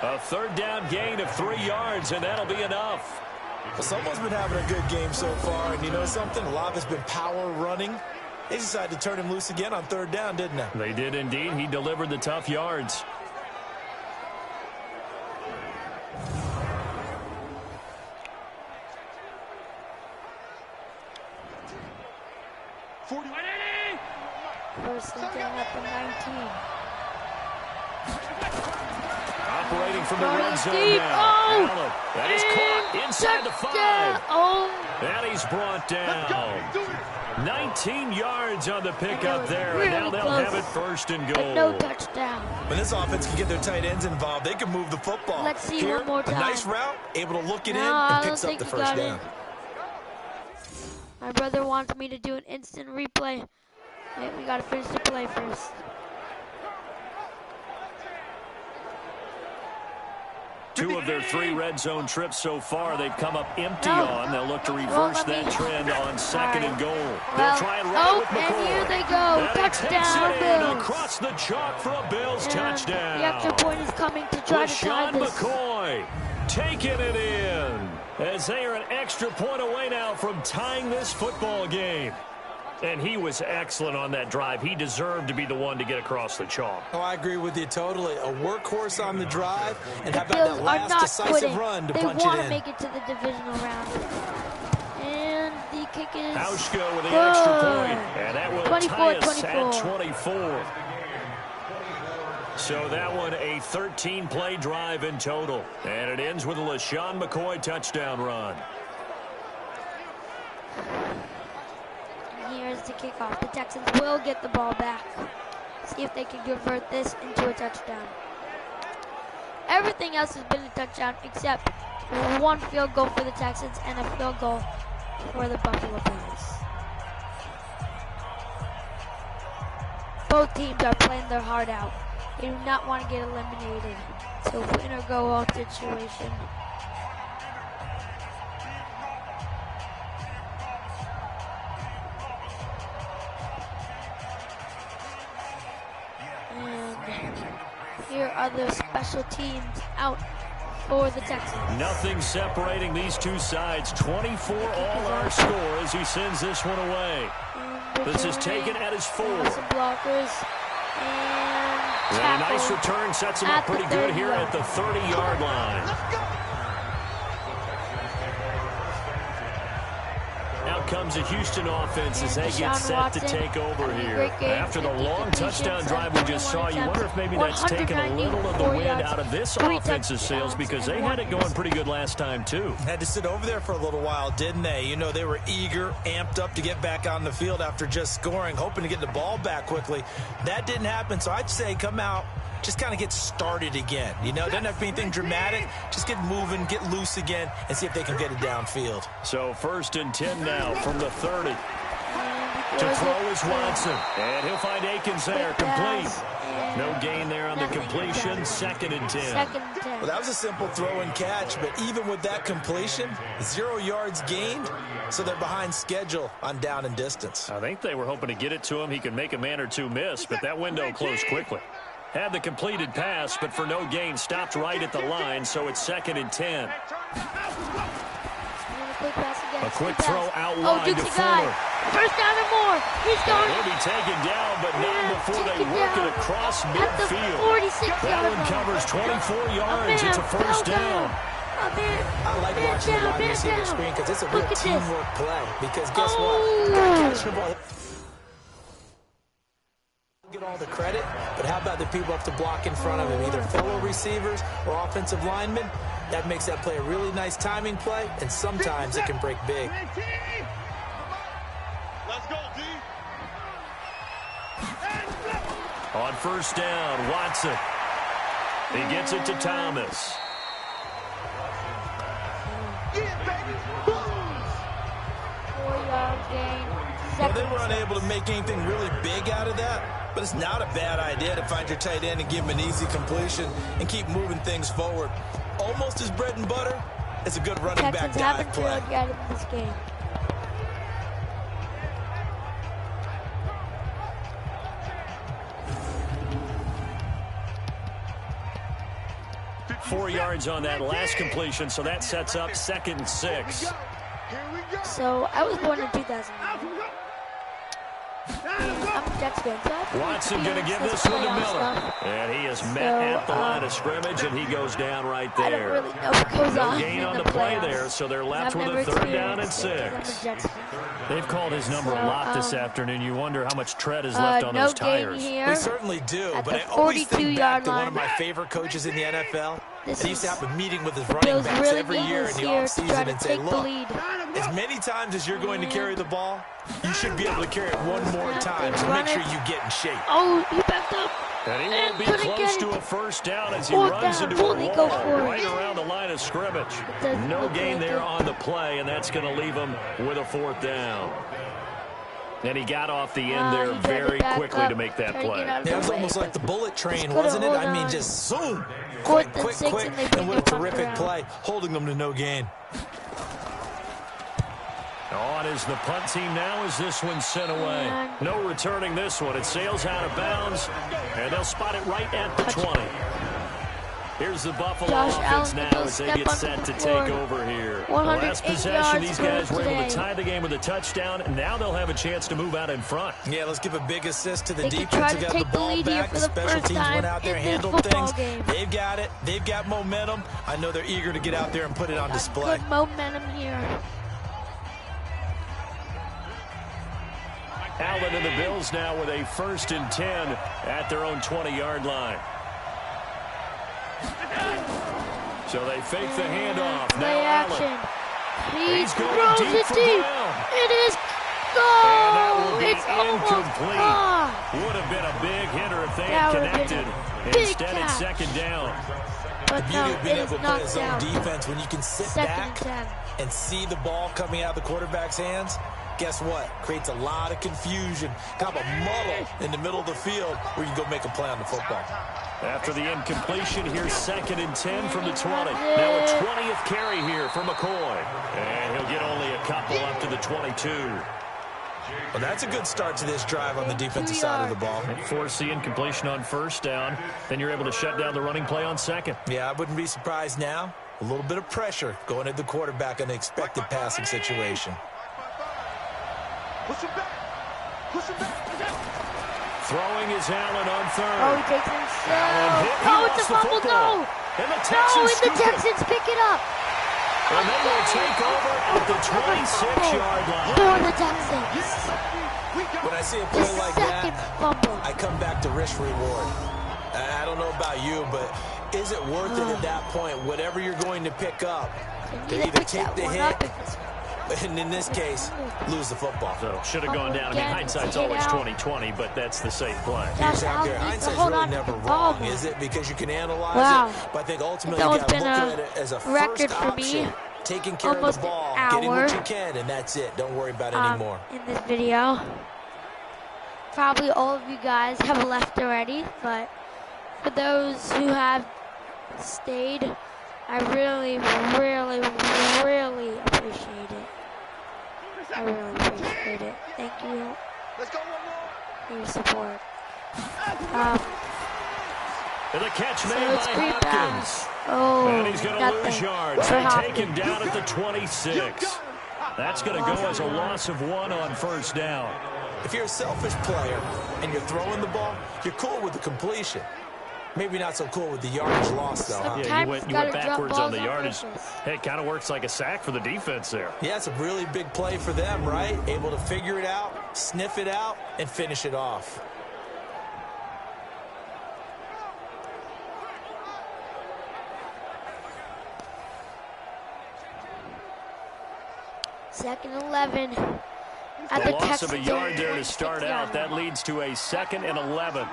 A 3rd down gain of 3 yards, and that'll be enough. Well, someone's been having a good game so far, and you know something? A lot of it's been power running. They decided to turn him loose again on 3rd down, didn't they? They did indeed. He delivered the tough yards. First and 10 at the 19. Operating from the red zone now. Allen. That is caught inside the 5. And he's brought down. 19 yards on the pickup there. And now they'll have it 1st and goal. No touchdown. When this offense can get their tight ends involved, they can move the football. Let's see Here, one more time. A nice route, able to look it in, and picks up the 1st down. My brother wants me to do an instant replay. Wait, we gotta finish the play first. Two of their 3 red zone trips so far, they've come up empty on. They'll look to reverse that trend on 2nd and goal. They'll try and run it with McCoy. And here they go. Touchdown, Bills. Across the chalk for a Bills touchdown. The extra point is coming to try to tie this. McCoy taking it in as they are an extra point away now from tying this football game. And he was excellent on that drive. He deserved to be the one to get across the chalk. Oh, I agree with you totally. A workhorse on the drive, and how about that last decisive run to punch it in? They want to make it to the divisional round. And the kick is Hauschka with the extra point. And that will tie us at 24. So that one a 13-play drive in total. And it ends with a LeSean McCoy touchdown run. Here's the kickoff. The Texans will get the ball back. See if they can convert this into a touchdown. Everything else has been a touchdown except 1 field goal for the Texans and a field goal for the Buffalo Bills. Both teams are playing their heart out. They do not want to get eliminated. It's a win or go home situation. Here are the special teams out for the Texans. Nothing separating these two sides. 24 all our score as he sends this one away. This is taken at his 4. Some blockers. And a nice return sets him up pretty good here at the 30-yard line. comes the Houston offense as they get set to take over here. After the long touchdown drive we just saw, you wonder if maybe that's taken a little of the wind out of this offensive sails, because they had it going pretty good last time, too. Had to sit over there for a little while, didn't they? You know, they were eager, amped up to get back on the field after just scoring, hoping to get the ball back quickly. That didn't happen, so I'd say come out, just kind of get started again. You know, doesn't have to be anything dramatic. Just get moving, get loose again, and see if they can get it downfield. So 1st and 10 now from the 30. To throw is Watson. And he'll find Akins there, complete. No gain there on the completion. 2nd and 10. Well, that was a simple throw and catch, but even with that completion, 0 yards gained, so they're behind schedule on down and distance. I think they were hoping to get it to him. He could make a man or two miss, but that window closed quickly. Had the completed pass, but for no gain, stopped right at the line, so it's 2nd and 10. A quick throw out wide to Fuller. 1st down and more. He's going. He'll be taken down, but not before they work it across midfield. 46 that one covers 24 yards. It's a 1st down. I like watching the wide receiver screen because it's a real teamwork play. Because guess what? Catching the ball. Get all the credit, but how about the people up to block in front of him, either fellow receivers or offensive linemen? That makes that play a really nice timing play, and sometimes it can break big. Let's go, D. On 1st down, Watson. He gets it to Thomas. Well, they were unable to make anything really big out of that, but it's not a bad idea to find your tight end and give him an easy completion and keep moving things forward. Almost as bread and butter. It's a good running back dive play. Out of this game. Four yards on that last completion, so that sets up 2nd and 6. So I was born in 2009. I'm a Jets fan. Watson going to give this one to Miller. And he is met at the line of scrimmage, and he goes down right there. I don't really know what goes on. No gain on the play there, so they're left with a 3rd down and 6. They've called his number a lot this afternoon. You wonder how much tread is left on those tires. We certainly do, but I always think back to one of my favorite coaches in the NFL. He used to have a meeting with his running backs every year in the offseason and say, look, as many times as you're going to carry the ball, you should be able to carry it one more time, so make sure you get in shape. Oh, he backed up. And he won't be close to a 1st down as he runs into a wall right around the line of scrimmage. No gain there on the play, and that's going to leave him with a 4th down. And he got off the end there very quickly to make that play. It was almost like the bullet train, wasn't it? I mean, just zoom. Quick, and what a terrific play, holding them to no gain. On is the punt team now as this one's sent away. No returning this one. It sails out of bounds, and they'll spot it right at the 20. Here's the Buffalo offense now as they get set to take over here. Last possession, these guys were able to tie the game with a touchdown, and now they'll have a chance to move out in front. Yeah, let's give a big assist to the defense who got the ball back. The special teams went out there and handled things. They've got it. They've got momentum. I know they're eager to get out there and put it on display. Good momentum here. Allen and the Bills now with a 1st and 10 at their own 20-yard line. So they fake the handoff. Now Allen. He throws it deep. It is goal. It's incomplete. Would have been a big hitter if they had connected. Instead, it's 2nd down. The beauty of being able to play a zone defense when you can sit back and see the ball coming out of the quarterback's hands. Guess what? Creates a lot of confusion, kind of a muddle in the middle of the field where you go make a play on the football. After the incompletion, here's 2nd and 10 from the 20. Now a 20th carry here for McCoy. And he'll get only a couple up to the 22. Well, that's a good start to this drive on the defensive side of the ball. Force the incompletion on 1st down. Then you're able to shut down the running play on 2nd. Yeah, I wouldn't be surprised now. A little bit of pressure going at the quarterback in the expected passing situation. Push him back. Push him back. Throwing is Allen on 3rd. Oh, he takes it slow. Oh, it's a fumble. No. And the Texans pick it up. And they will take over at the 26-yard line. For the Texans. When I see a play like that, I come back to risk reward. I don't know about you, but is it worth it at that point? Whatever you're going to pick up, to either take the hit, and in this case, lose the football. So should have gone down. I mean, hindsight's always 20/20, but that's the safe play. Here's out there. Hindsight's really never wrong, is it? Because you can analyze it, but I think ultimately you got to look at it as a first option. Taking care of the ball, getting what you can, and that's it. Don't worry about it anymore. In this video, probably all of you guys have left already, but for those who have stayed, I really, really, really appreciate it. I really appreciate it. Thank you for your support. And the catch made by Hopkins. Oh, and he's going to lose yards. Taken down at the 26. That's going to go as a loss of 1 on first down. If you're a selfish player and you're throwing the ball, you're cool with the completion. Maybe not so cool with the yardage loss, though. Huh? Yeah, you went backwards on the yardage. Hey, it kind of works like a sack for the defense there. Yeah, it's a really big play for them, right? Able to figure it out, sniff it out, and finish it off. Second and 11. At the loss of a yard there to start out. That leads to a 2nd and 11.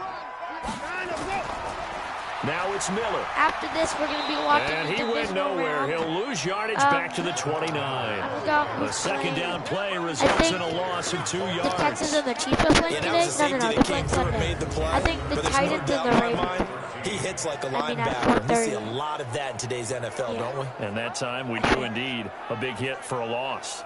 Now it's Miller. After this, we're going to be watching. And he went nowhere. He'll lose yardage back to the 29. The second down play results in a loss of 2 yards. The Texans and the Chiefs are playing today? No, they're playing Sunday. I think the Titans and the Ravens. He hits like a linebacker. We see a lot of that in today's NFL, don't we? And that time we do indeed a big hit for a loss.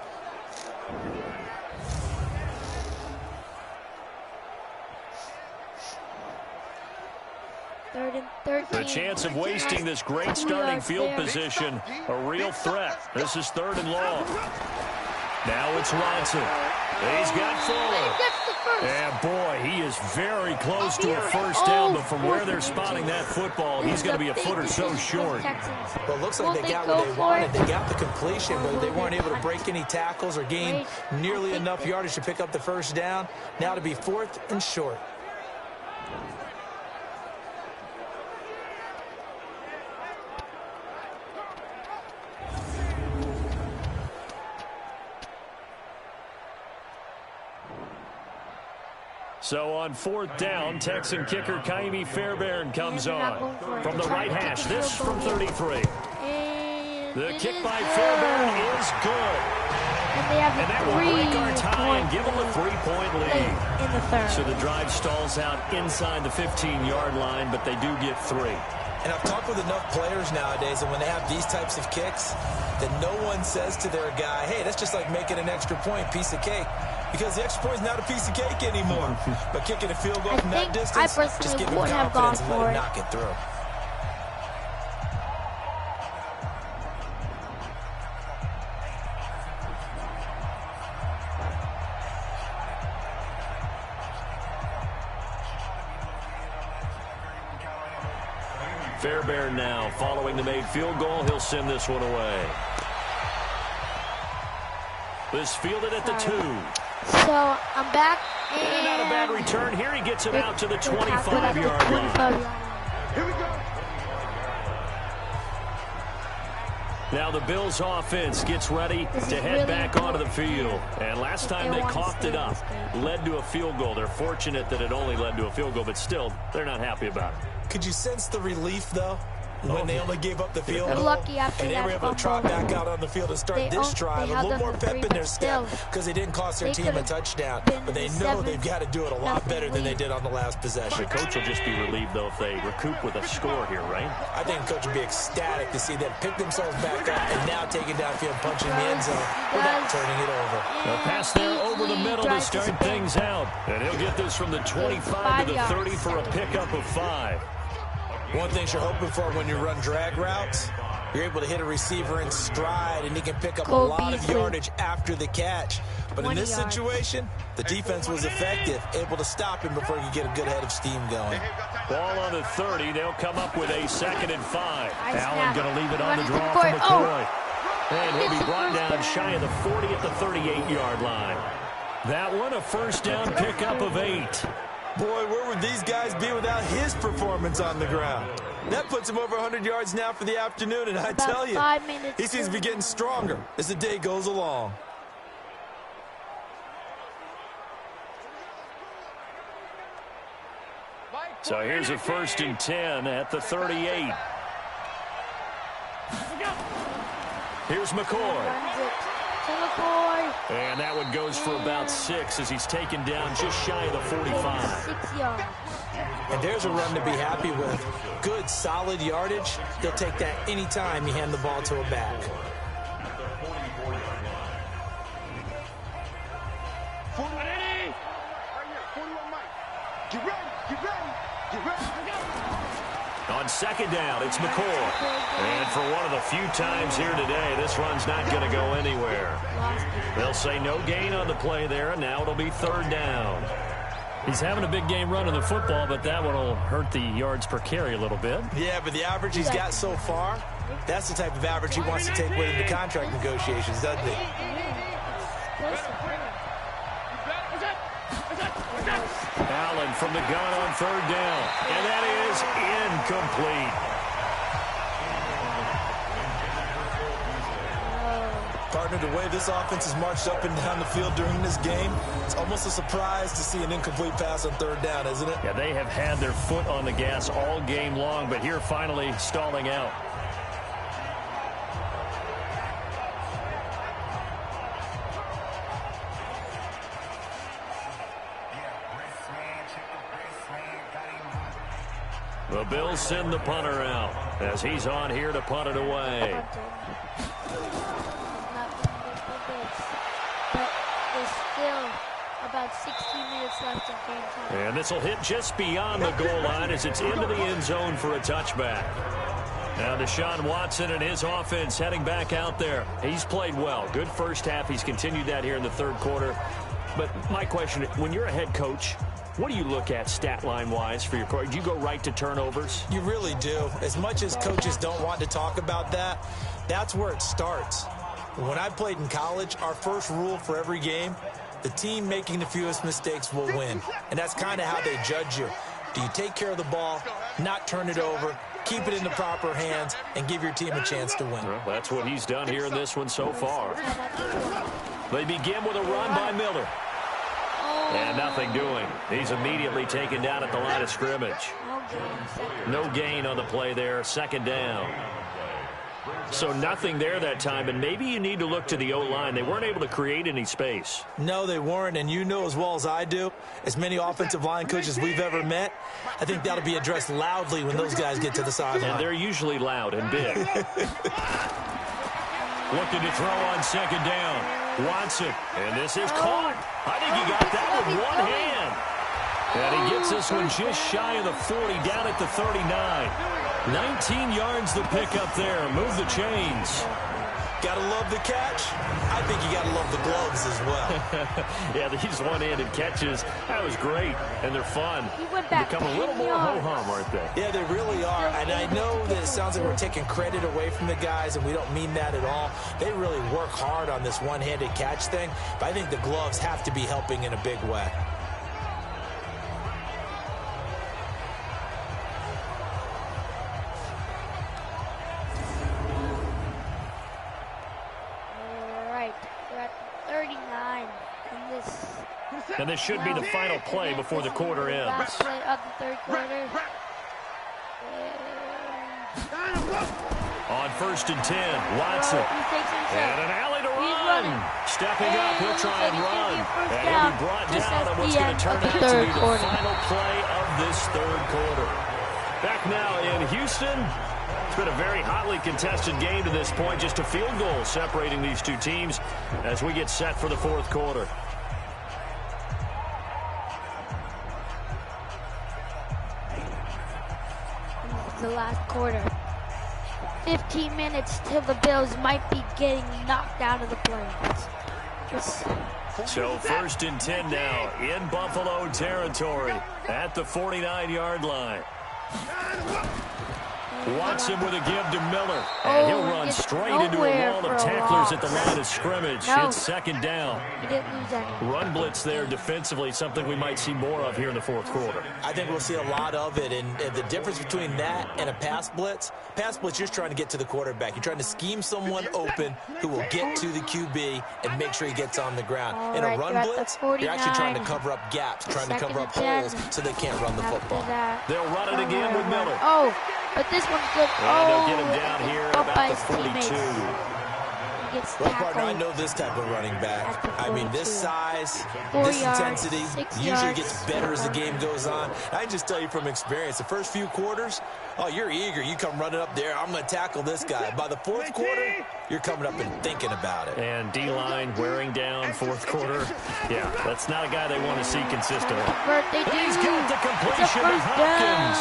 Third and 13. The chance of wasting this great starting field position, a real threat. This is 3rd and long. Now it's Ronson. He's got Fuller. And boy, he is very close to a first down, but from where they're spotting that football, he's going to be a foot or so short. Well, it looks like they got what they wanted. They got the completion, but they weren't able to break any tackles or gain nearly enough yardage to pick up the first down. Now to be 4th and short. So on 4th down, Texan kicker Ka'imi Fairbairn comes on. From the right hash, this from 33. The kick by Fairbairn is good. And that will break our tie and give them a 3-point lead. In the third. So the drive stalls out inside the 15-yard line, but they do get 3. And I've talked with enough players nowadays, and when they have these types of kicks, that no one says to their guy, hey, that's just like making an extra point, piece of cake. Because the extra point is not a piece of cake anymore. But kicking a field goal from that distance, just give him confidence and let him knock it through. Fairbairn now following the made field goal. He'll send this one away. This fielded at the 2. So I'm back. And not a bad return. Here he gets it out to the 25-yard line. Here we go. Now the Bills offense gets ready to head back onto the field. And last time they coughed it up, led to a field goal. They're fortunate that it only led to a field goal, but still, they're not happy about it. Could you sense the relief, though, when they only gave up the field goal? Lucky after and they were able to trot back out on the field and start this drive. A little more pep in their step because they didn't cost their team a touchdown. But they know they've got to do it a lot better than they did on the last possession. The coach will just be relieved, though, if they recoup with a score here, right? I think the coach would be ecstatic to see them pick themselves back up and now take it downfield, punching the end zone without turning it over. A pass there over the middle to start things out. And he'll get this from the 25 to the 30 for a pickup of 5. One thing you're hoping for when you run drag routes, you're able to hit a receiver in stride, and he can pick up a lot of yardage after the catch. But in this situation, the defense was effective, able to stop him before he could get a good head of steam going. Ball on the 30. They'll come up with a 2nd and 5. Allen going to leave it on the draw for McCoy. And he'll be brought down shy of the 40 at the 38-yard line. That one a first down pickup of 8. Boy, where would these guys be without his performance on the ground? That puts him over 100 yards now for the afternoon, and I tell you, he seems to be getting stronger as the day goes along. So here's a 1st and 10 at the 38. Here's McCoy. And that one goes for about 6 as he's taken down just shy of the 45. 6 yards. And there's a run to be happy with. Good, solid yardage. He'll take that anytime you hand the ball to a back. On 2nd down, it's McCoy. And for one of the few times here today, this run's not going to go anywhere. They'll say no gain on the play there, and now it'll be 3rd down. He's having a big game running the football, but that one will hurt the yards per carry a little bit. Yeah, but the average he's got so far, that's the type of average he wants to take with him to contract negotiations, doesn't he? Allen from the gun on 3rd down, and that is incomplete. Partner, the way this offense has marched up and down the field during this game, it's almost a surprise to see an incomplete pass on 3rd down, isn't it? Yeah, they have had their foot on the gas all game long, but here finally stalling out. The Bills send the punter out as he's on here to punt it away. But there's still about 16 minutes left in game time. And this will hit just beyond the goal line as it's into the end zone for a touchback. Now Deshaun Watson and his offense heading back out there. He's played well. Good first half. He's continued that here in the 3rd quarter. But my question, when you're a head coach, what do you look at stat line-wise for your coach? Do you go right to turnovers? You really do. As much as coaches don't want to talk about that, that's where it starts. When I played in college, our first rule for every game, the team making the fewest mistakes will win. And that's kind of how they judge you. Do you take care of the ball, not turn it over, keep it in the proper hands, and give your team a chance to win? Well, that's what he's done here in this one so far. They begin with a run by Miller. And nothing doing. He's immediately taken down at the line of scrimmage. No gain on the play there. 2nd down. So nothing there that time, and maybe you need to look to the O-line. They weren't able to create any space. No, they weren't, and you know as well as I do, as many offensive line coaches we've ever met, I think that'll be addressed loudly when those guys get to the sideline. And they're usually loud and big. Looking to throw on 2nd down. Watson, and this is caught. I think he got that with one hand. And he gets this one just shy of the 40, down at the 39. 19 yards the pick up there. Move the chains. Gotta love the catch. I think you gotta love the gloves as well. Yeah, these one-handed catches, that was great, and they're fun. Become a little more ho-hum, aren't they? Yeah, they really are. And I know that it sounds like we're taking credit away from the guys, and we don't mean that at all. They really work hard on this one-handed catch thing, but I think the gloves have to be helping in a big way. And this should be the final play before the quarter ends. Last play of the 3rd quarter. On 1st and 10, Watson. And an alley to run. Stepping up, he'll try and run. And he'll be brought down on what's going to turn out to be the final play of this 3rd quarter. Back now in Houston. It's been a very hotly contested game to this point. Just a field goal separating these two teams as we get set for the 4th quarter. The last quarter. 15 minutes till the Bills might be getting knocked out of the playoffs. So 1st and 10 now in Buffalo territory at the 49-yard line. Watson with a give to Miller. And he'll run straight into a wall of tacklers at the line of scrimmage. No. It's second down. He didn't lose any. Run blitz there defensively, something we might see more of here in the fourth quarter. I think we'll see a lot of it, and the difference between that and a pass blitz, you're just trying to get to the quarterback. You're trying to scheme someone open who will get to the QB and make sure he gets on the ground. In a run blitz, you're actually trying to cover up gaps, trying to cover up holes so they can't run the football. They'll run it again with Miller. Oh, but this one's good. And they'll get him down here at about the 42. Well, partner, I know this type of running back. I mean, this size, this intensity usually gets better as the game goes on. I can just tell you from experience, the first few quarters, oh, you're eager. You come running up there, I'm going to tackle this guy. By the fourth quarter, you're coming up and thinking about it. And D-line wearing down fourth quarter. Yeah, that's not a guy they want to see consistently. He's got the completion to Hopkins.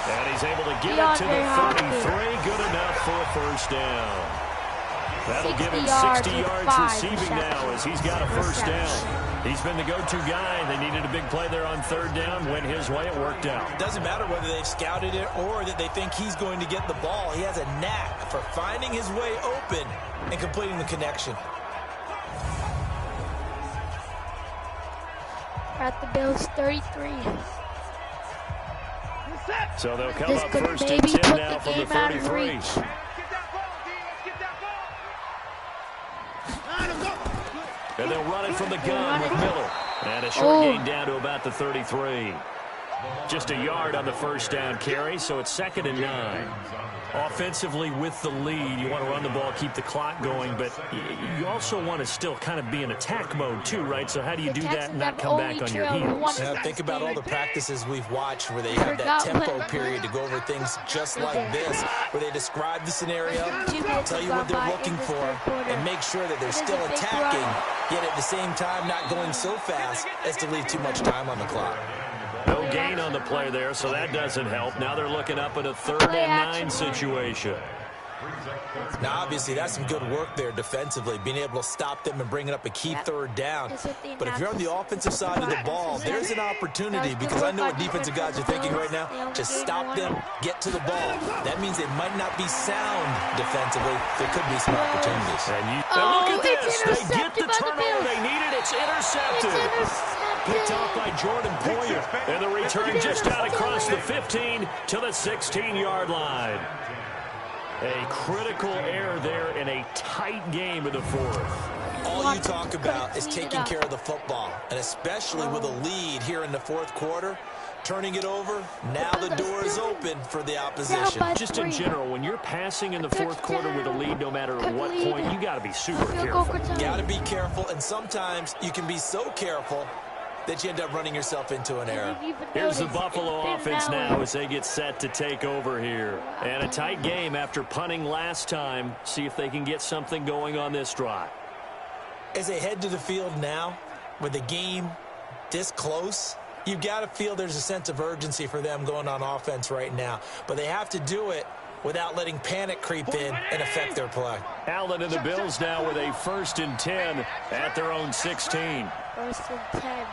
And he's able to get it to the 33. Good enough for a first down. That'll give him 60 yards receiving now as he's got a first down. He's been the go-to guy. They needed a big play there on third down. Went his way. It worked out. Doesn't matter whether they've scouted it or that they think he's going to get the ball. He has a knack for finding his way open and completing the connection. At the Bills 33. So they'll come up first and 10 now from the 33. And they'll run it from the gun with Miller. And a short gain down to about the 33. Just a yard on the first down carry, so it's 2nd and 9. Offensively with the lead, you want to run the ball, keep the clock going, but you also want to still kind of be in attack mode too, right? So how do you do that and not come back on your heels? Yeah, think about all the practices we've watched where they have that tempo period to go over things just like this, where they describe the scenario, tell you what they're looking for, and make sure that they're still attacking, yet at the same time not going so fast as to leave too much time on the clock. No gain on the play there, so that doesn't help. Now they're looking up at a 3rd and 9 situation. Now, obviously, that's some good work there defensively, being able to stop them and bring it up a key third down. But if you're on the offensive side of the ball, there's an opportunity, because I know what defensive guys are thinking right now. Just stop them, get to the ball. That means they might not be sound defensively. There could be some opportunities. And look at this. They get the turnover they needed. It's intercepted. Picked off by Jordan Poyer. And the return just out across the 15 to the 16-yard line. A critical error there in a tight game in the fourth. All you talk about is taking care of the football, and especially with a lead here in the fourth quarter, turning it over, now the door is open for the opposition. Just in general, when you're passing in the fourth quarter with a lead, no matter at what point, you got to be super careful. Got to be careful, and sometimes you can be so careful that you end up running yourself into an error. Here's the Buffalo offense now as they get set to take over here. And a tight game after punting last time. See if they can get something going on this drive. As they head to the field now, with the game this close, you've got to feel there's a sense of urgency for them going on offense right now. But they have to do it without letting panic creep in and affect their play. Allen and the Bills now with a 1st and 10 at their own 16. 1st and 10.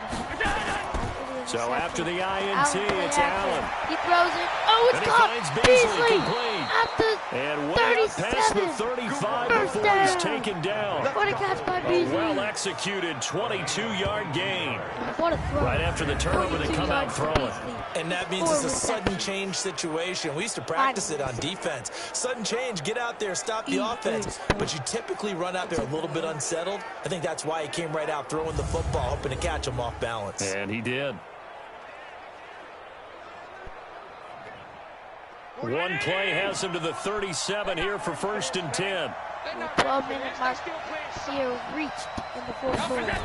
So after the INT, it's Allen. He throws it. Oh, it's caught. And he finds Beasley complete. At the and way up past the 35 before he's taken down. What a catch by Beasley. A well-executed 22-yard gain. What a throw. Right after the turnover, they come out throwing. And that means it's a sudden change situation. We used to practice it on defense. Sudden change, get out there, stop the offense. But you typically run out there a little bit unsettled. I think that's why he came right out throwing the football, hoping to catch him off balance. And he did. One play has him to the 37 here for 1st and 10. 12-minute mark here reached in the fourth quarter.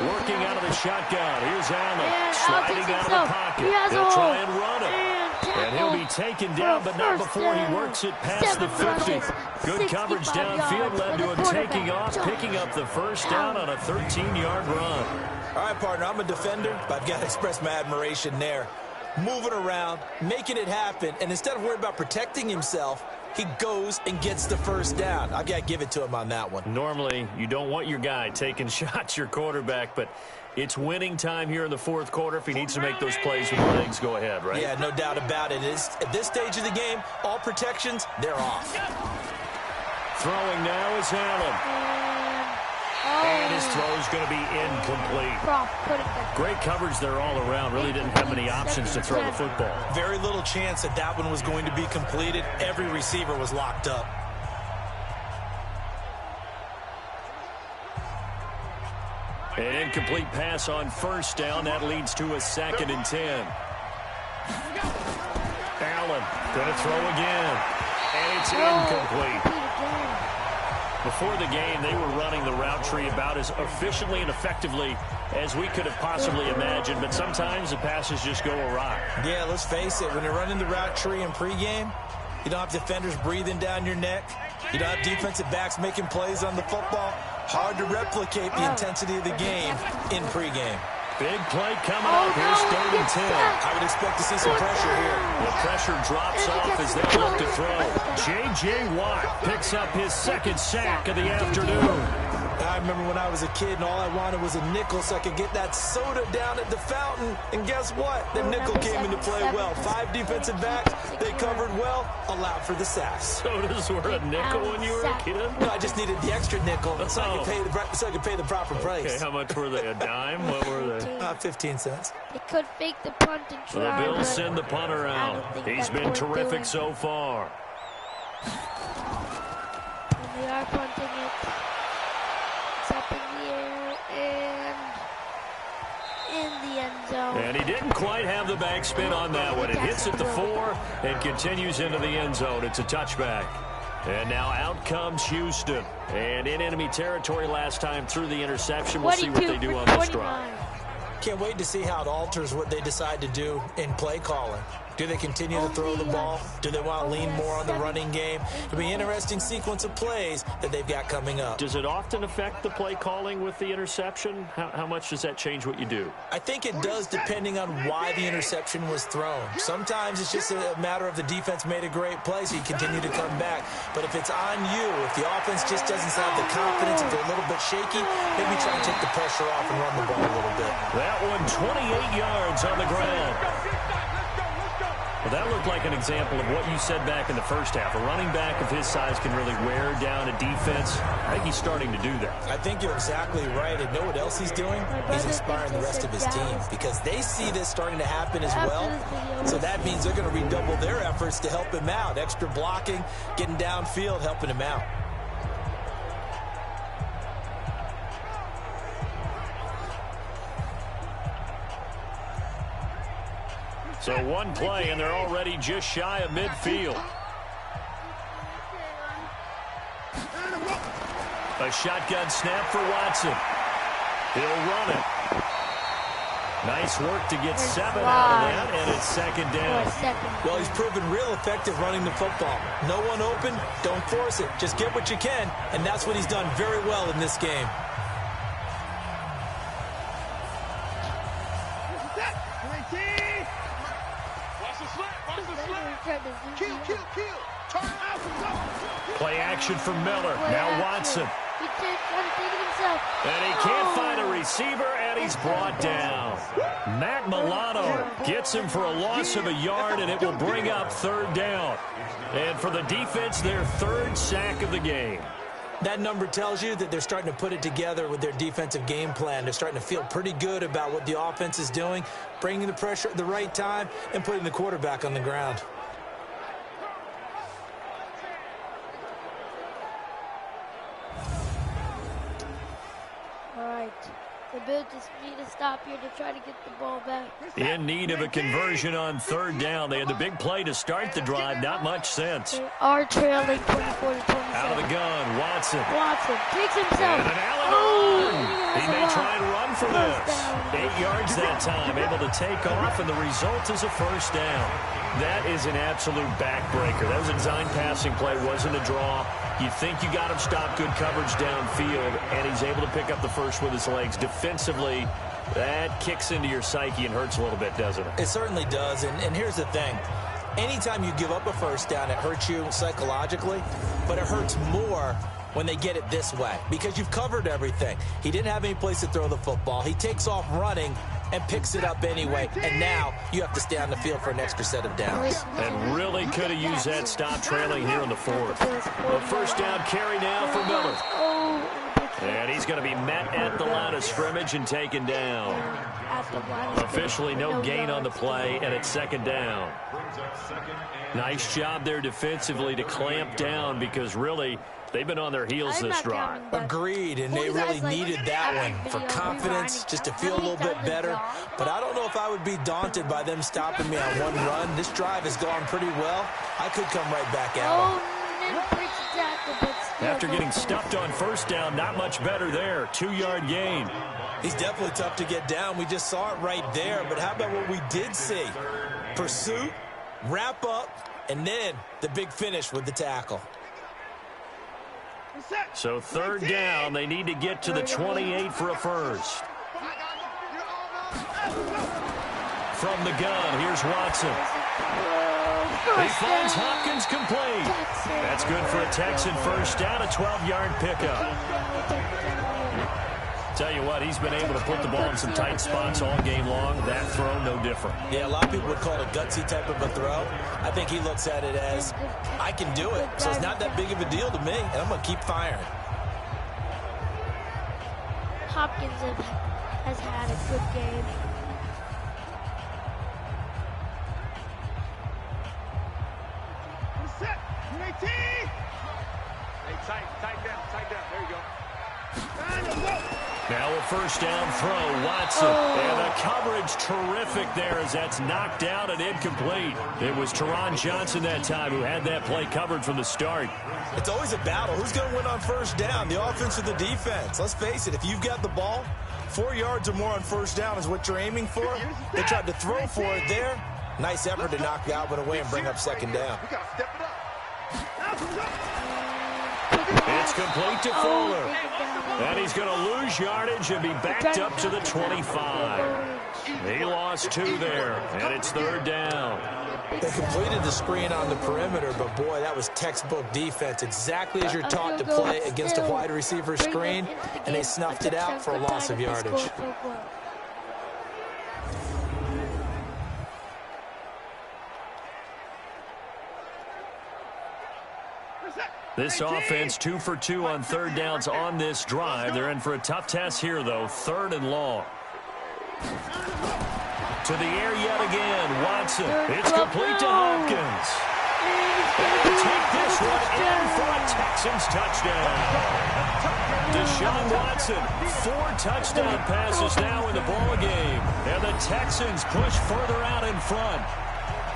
Working out of the shotgun. Here's Allen sliding out of the pocket. He'll try and run it. And he'll be taken down, but not before he works it past the 50. Good coverage downfield led to him taking off, picking up the first down on a 13-yard run. All right, partner, I'm a defender, but I've got to express my admiration there. Moving around, making it happen, and instead of worrying about protecting himself, he goes and gets the first down. I've got to give it to him on that one. Normally, you don't want your guy taking shots, your quarterback, but it's winning time here in the fourth quarter if he needs to make those plays when the legs go ahead, right? Yeah, no doubt about it. At this stage of the game, all protections, they're off. Throwing now is Allen. And his throw is going to be incomplete. Great coverage there all around. Really didn't have many options to throw the football. Very little chance that that one was going to be completed. Every receiver was locked up. An incomplete pass on first down. That leads to a 2nd and 10. Allen going to throw again. And it's incomplete. Before the game, they were running the route tree about as efficiently and effectively as we could have possibly imagined, but sometimes the passes just go awry. Yeah, let's face it, when you're running the route tree in pregame, you don't have defenders breathing down your neck. You don't have defensive backs making plays on the football. Hard to replicate the intensity of the game in pregame. Big play coming up. Here's 3rd and 10. I would expect to see some pressure here. The pressure drops off as they look to throw. J.J. Watt picks up his 2nd sack of the afternoon. I remember when I was a kid and all I wanted was a nickel so I could get that soda down at the fountain. And guess what? The nickel came into play well. 5 defensive backs. They covered well, allowed for the sacks. Sodas were a nickel when you were a kid? No, I just needed the extra nickel so I could pay the proper price. Okay, how much were they? A dime? What were they? 15 cents. They could fake the punt and try. The Bills send the punter out. He's been terrific so far. And they are punting it. It's up in the air and in the end zone. And he didn't quite have the backspin on that one. It hits at the 4 and continues into the end zone. It's a touchback. And now out comes Houston. And in enemy territory last time through the interception. We'll see what they do on this drive. Can't wait to see how it alters what they decide to do in play calling. Do they continue to throw the ball? Do they want to lean more on the running game? It'll be an interesting sequence of plays that they've got coming up. Does it often affect the play calling with the interception? How much does that change what you do? I think it does depending on why the interception was thrown. Sometimes it's just a matter of the defense made a great play, so you continue to come back. But if it's on you, if the offense just doesn't have the confidence, if they're a little bit shaky, maybe try and take the pressure off and run the ball a little bit. That one 28 yards on the ground. Well, that looked like an example of what you said back in the first half. A running back of his size can really wear down a defense. I think he's starting to do that. I think you're exactly right. And know what else he's doing? He's inspiring the rest of his team because they see this starting to happen as well. So that means they're going to redouble their efforts to help him out. Extra blocking, getting downfield, helping him out. So one play, and they're already just shy of midfield. A shotgun snap for Watson. He'll run it. Nice work to get 7 out of that, and it's 2nd down. Well, he's proven real effective running the football. No one open, don't force it. Just get what you can, and that's what he's done very well in this game. Play action for Miller. Now Watson. And he can't find a receiver, and he's brought down. Matt Milano gets him for a loss of a yard, and it will bring up 3rd down. And for the defense, their 3rd sack of the game. That number tells you that they're starting to put it together with their defensive game plan. They're starting to feel pretty good about what the offense is doing, bringing the pressure at the right time, and putting the quarterback on the ground. The Bills just need to stop here to try to get the ball back. In need of a conversion on 3rd down. They had the big play to start the drive. Not much sense. They are trailing 24-27. Out of the gun, Watson. Watson takes himself. And an Allen. He may try and run for this. 8 yards that time. Able to take off, and the result is a 1st down. That is an absolute backbreaker. That was a design passing play. Wasn't a draw. You think you got him stopped, good coverage downfield, and he's able to pick up the first with his legs. Defensively, that kicks into your psyche and hurts a little bit, doesn't it? It certainly does, and here's the thing. Anytime you give up a 1st down, it hurts you psychologically, but it hurts more when they get it this way because you've covered everything. He didn't have any place to throw the football. He takes off running. and picks it up anyway. And now you have to stay on the field for an extra set of downs. And really could have used that stop trailing here in the fourth. A first down carry now for Miller. And he's going to be met at the line of scrimmage and taken down. Officially no gain on the play, and it's second down. Nice job there defensively to clamp down because really they've been on their heels this drive. Agreed, and they really needed that one for confidence, just to feel a little bit better. But I don't know if I would be daunted by them stopping me on one run. This drive has gone pretty well. I could come right back at them. After getting stuffed on first down, not much better there. 2-yard gain. He's definitely tough to get down. We just saw it right there. But how about what we did see? Pursuit, wrap up, and then the big finish with the tackle. So third down, they need to get to the 28 for a first. From the gun, here's Watson. He finds Hopkins complete. That's good for a Texan first down, a 12-yard pickup. Tell you what, he's been able to put the ball in some tight spots all game long. That throw, no different. Yeah, a lot of people would call it a gutsy type of a throw. I think he looks at it as, I can do it, so it's not that big of a deal to me, and I'm going to keep firing. Hopkins has had a good game. Tight down. There you go. Now a first down throw, Watson. And the coverage terrific there as that's knocked out and incomplete. It was Teron Johnson that time who had that play covered from the start. It's always a battle. Who's going to win on first down, the offense or the defense? Let's face it, if you've got the ball, 4 yards or more on first down is what you're aiming for. They tried to throw for it there. Nice effort to knock Alvin away and bring up second down. We got to step it up. It's complete to Fuller. And he's going to lose yardage and be backed up to the 25. He lost 2 there, and it's third down. They completed the screen on the perimeter, but boy, that was textbook defense. Exactly as you're taught to play against a wide receiver screen, and they snuffed it out for a loss of yardage. This offense 2 for 2 on third downs on this drive. They're in for a tough test here, though. 3rd and long. To the air yet again. Watson. It's complete to Hopkins. Take this one in for a Texans touchdown. Deshaun Watson, 4 touchdown passes now in the ballgame. And the Texans push further out in front.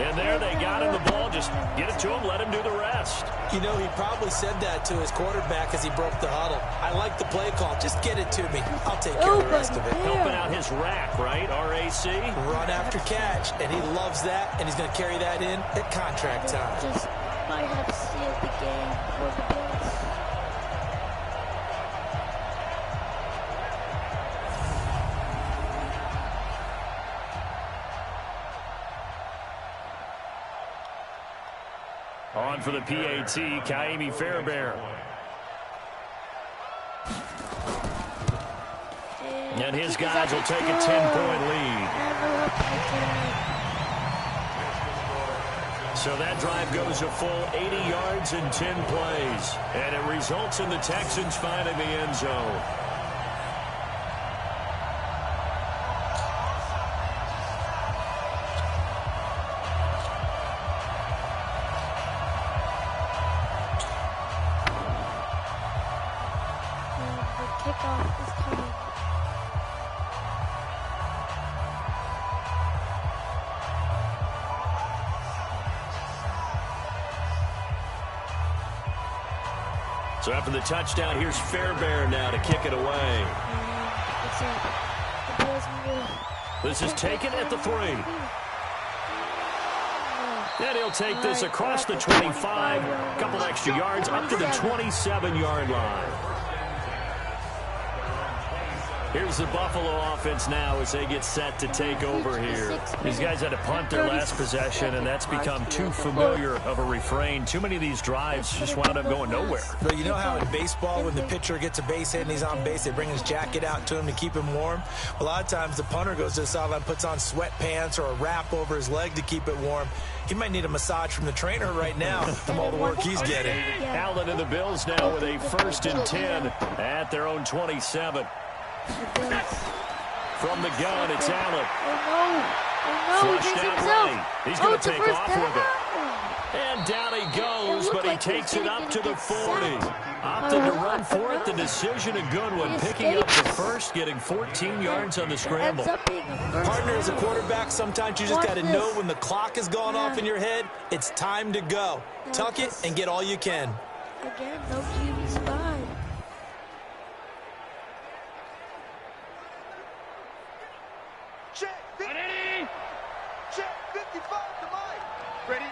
And there they got him the ball. Just get it to him, let him do the rest. You know, he probably said that to his quarterback as he broke the huddle. I like the play call. Just get it to me. I'll take care of the rest of it. Helping out his rack, right? RAC. Run after catch, and he loves that, and he's going to carry that in at contract time. Just might have sealed the game for the Bills. On for the PAT, Ka'imi Fairbairn. And his guys will take a 10-point lead. So that drive goes a full 80 yards in 10 plays. And it results in the Texans finding the end zone. So after the touchdown, here's Fairbairn now to kick it away. This is taken at the 3. And he'll take this across the 25, a couple extra yards up to the 27-yard line. Here's the Buffalo offense now as they get set to take over here. These guys had to punt their last possession, and that's become too familiar of a refrain. Too many of these drives just wound up going nowhere. But you know how in baseball, when the pitcher gets a base hit and he's on base, they bring his jacket out to him to keep him warm? A lot of times the punter goes to the sideline, puts on sweatpants or a wrap over his leg to keep it warm. He might need a massage from the trainer right now from all the work he's getting. Allen and the Bills now with a 1st and 10 at their own 27. From the gun, it's Allen. Oh, no. Flushed out right. He's going to take off with it. And down he goes, but he takes it up to the 40. Opted to run for it. The decision a good one. Picking up the first, getting 14 yards on the scramble. Partner, as a quarterback, sometimes you just got to know when the clock has gone off in your head, it's time to go. Tuck it and get all you can. Again, no QB spy. Check 50. Check 55 to Mike. Ready?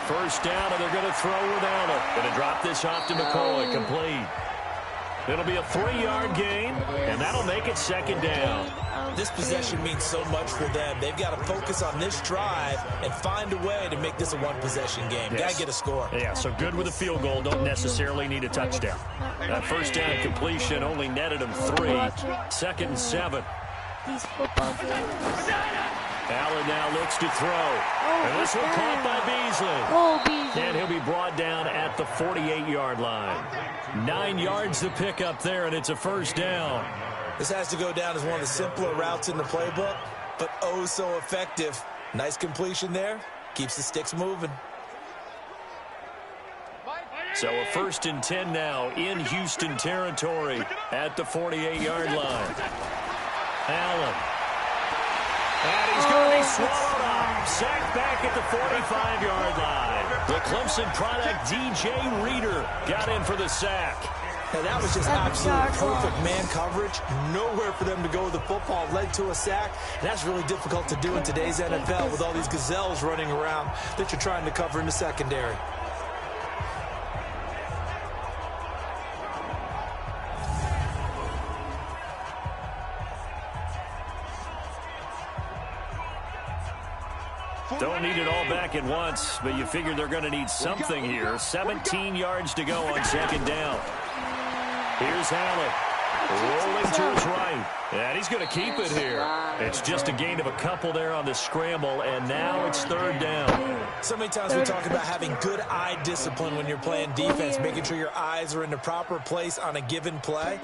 First down, and they're going to throw without it. Going to drop this off to McCoy. Complete. It'll be a 3-yard gain, and that'll make it 2nd down. This possession means so much for them. They've got to focus on this drive and find a way to make this a one-possession game. Yes. Got to get a score. Yeah, so good with a field goal. Don't necessarily need a touchdown. That first down completion only netted them 3. 2nd and 7. These football games. Allen now looks to throw. And this one caught by Beasley. And he'll be brought down at the 48-yard line. 9 yards to pick up there, and it's a 1st down. This has to go down as one of the simpler routes in the playbook, but oh so effective. Nice completion there. Keeps the sticks moving. So a 1st and 10 now in Houston territory at the 48-yard line. Allen. And he's going to be swallowed up. Sacked back at the 45-yard line. The Clemson product, DJ Reader, got in for the sack. And that was just absolute perfect man coverage. Nowhere for them to go with the football. Led to a sack. And that's really difficult to do in today's NFL with all these gazelles running around that you're trying to cover in the secondary. Don't need it all back at once, but you figure they're going to need something here. 17 yards to go on 2nd down. Here's Allen. Rolling to his right. And he's going to keep it here. It's just a gain of a couple there on the scramble, and now it's 3rd down. So many times we talk about having good eye discipline when you're playing defense, making sure your eyes are in the proper place on a given play.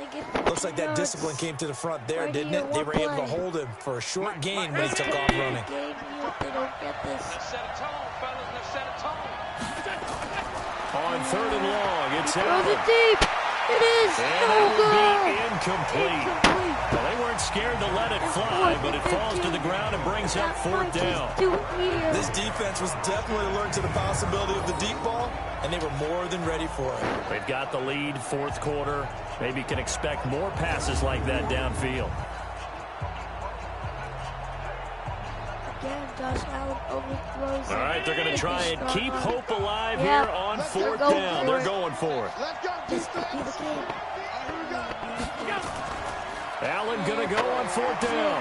Looks like that discipline came to the front there, didn't it? They were able to hold him for a short gain when he took off running. On 3rd and long, it's Allen. Deep. It is no good. Incomplete. Well, they weren't scared to let it fly, but it falls to the ground and brings up 4th down. This defense was definitely alert to the possibility of the deep ball, and they were more than ready for it. They've got the lead, 4th quarter. Maybe can expect more passes like that downfield. Josh Allen overthrows. All right, they're going to try and keep hope alive here on 4th down. They're going for it. Allen going to go on 4th down.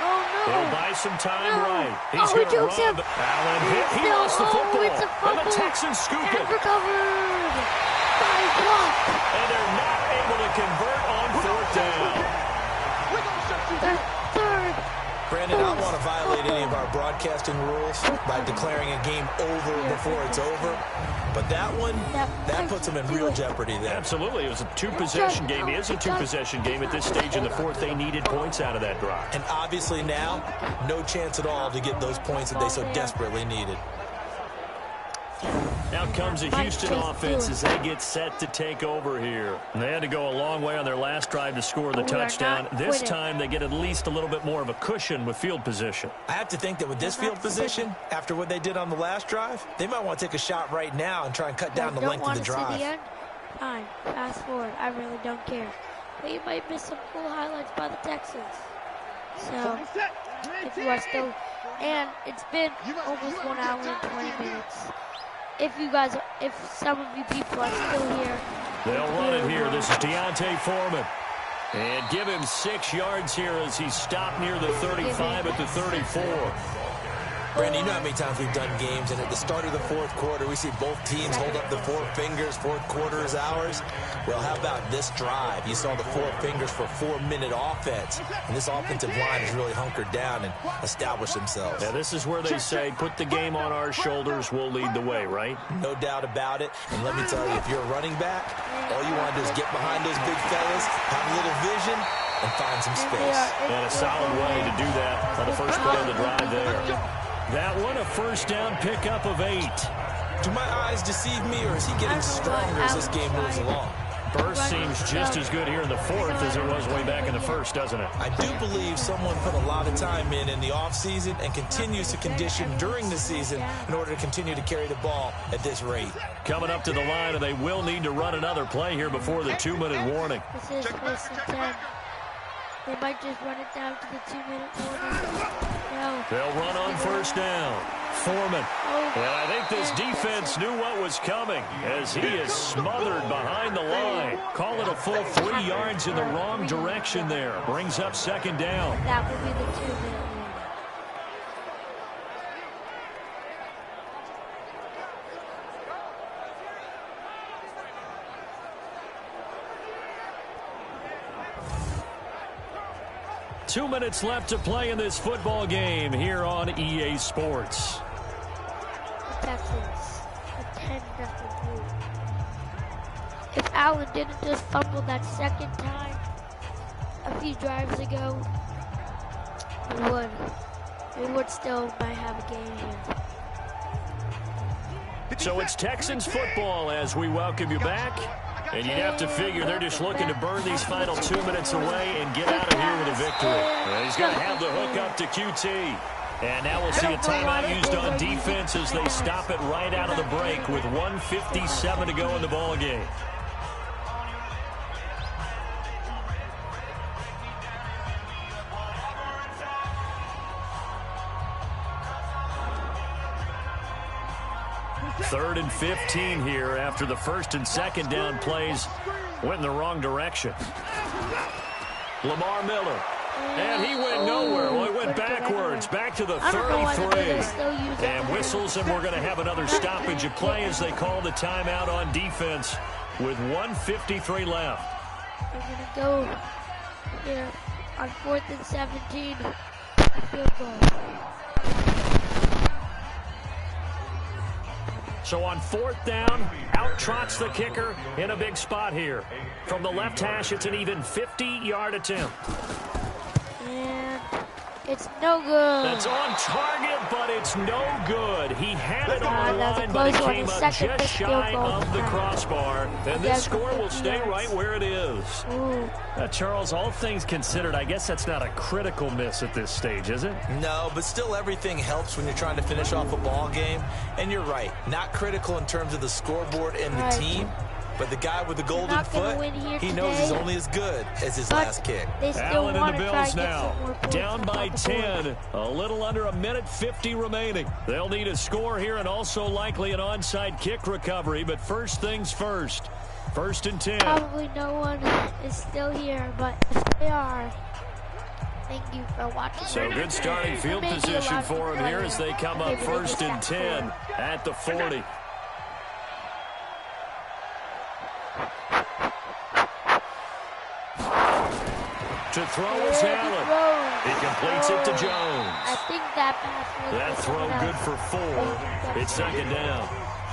Oh, no. He'll buy some time right. He's going to run. Allen hit. He lost the football. And the Texans scoop it. Recovered. By block. And they're not able to convert on 4th down. Brandon, I don't want to violate any of our broadcasting rules by declaring a game over before it's over. But that one, that puts them in real jeopardy there. Absolutely. It was a 2-possession game. It is a 2-possession game at this stage in the 4th. They needed points out of that drive. And obviously now, no chance at all to get those points that they so desperately needed. Out comes the Houston offense as they get set to take over here. And they had to go a long way on their last drive to score the touchdown. This time they get at least a little bit more of a cushion with field position. I have to think that with this field position, after what they did on the last drive, they might want to take a shot right now and try and cut down the length of the drive. Fine, fast forward. I really don't care. But you might miss some cool highlights by the Texans. So, if you are still... And it's been almost 1 hour and 20 minutes. If some of you people are still here, They'll run it here. This is D'Onta Foreman. And give him 6 yards here as he's stopped near the 35 at the 34. Brandon, you know how many times we've done games, and at the start of the fourth quarter, we see both teams hold up the 4 fingers, fourth quarter is ours. Well, how about this drive? You saw the 4 fingers for 4-minute offense, and this offensive line has really hunkered down and established themselves. Yeah, this is where they say, put the game on our shoulders, we'll lead the way, right? No doubt about it, and let me tell you, if you're a running back, all you want to do is get behind those big fellas, have a little vision, and find some space. And a solid way to do that on the first play of the drive there. That one, a first down pickup of 8. Do my eyes deceive me, or is he getting stronger as this game moves along? Burst seems just as good here in the fourth as it was way back in the first, doesn't it? I do believe someone put a lot of time in the offseason and continues to condition during the season in order to continue to carry the ball at this rate. Coming up to the line, and they will need to run another play here before the 2-minute warning. This is first and 10. They might just run it down to the 2-minute warning. No. They'll run on first down. Foreman. And I think this defense knew what was coming as he is smothered behind the line. Call it a full 3 yards in the wrong direction there. Brings up second down. That would be the 2-minute warning. Two minutes left to play in this football game here on EA Sports. The Texans, a 10-0 lead. If Allen didn't just fumble that second time a few drives ago, we would still might have a game here. So it's Texans football as we welcome you back. And you'd have to figure they're just looking to burn these final 2 minutes away and get out of here with a victory. Well, he's going to have the hook up to QT. And now we'll see a timeout used on defense as they stop it right out of the break with 1:57 to go in the ball game. Third and 15 here after the first and second down plays went in the wrong direction. Lamar Miller. And he went nowhere. Well, he went backwards, back to the 33. And whistles, and we're going to have another stoppage of play as they call the timeout on defense with 1:53 left. We're going to go here on 4th and 17. Field goal. So on 4th down, out trots the kicker in a big spot here. From the left hash, it's an even 50-yard attempt. And it's no good. That's on target, but it's no good. He had it on the line, but it came up just shy of the crossbar. And this score will stay right where it is. Charles, all things considered, I guess that's not a critical miss at this stage, is it? No, but still everything helps when you're trying to finish off a ball game. And you're right, not critical in terms of the scoreboard and the team. But the guy with the golden foot, he knows he's only as good as his last kick. Allen and the Bills now down by 10. A little under 1:50 remaining. They'll need a score here and also likely an onside kick recovery. But first things first. 1st and 10. Probably no one is still here, but if they are, thank you for watching. So good starting field position for them here as they come up 1st and 10 at the 40. To throw is Allen. He completes it to Jones. I think that pass was that throw good for 4. It's second down.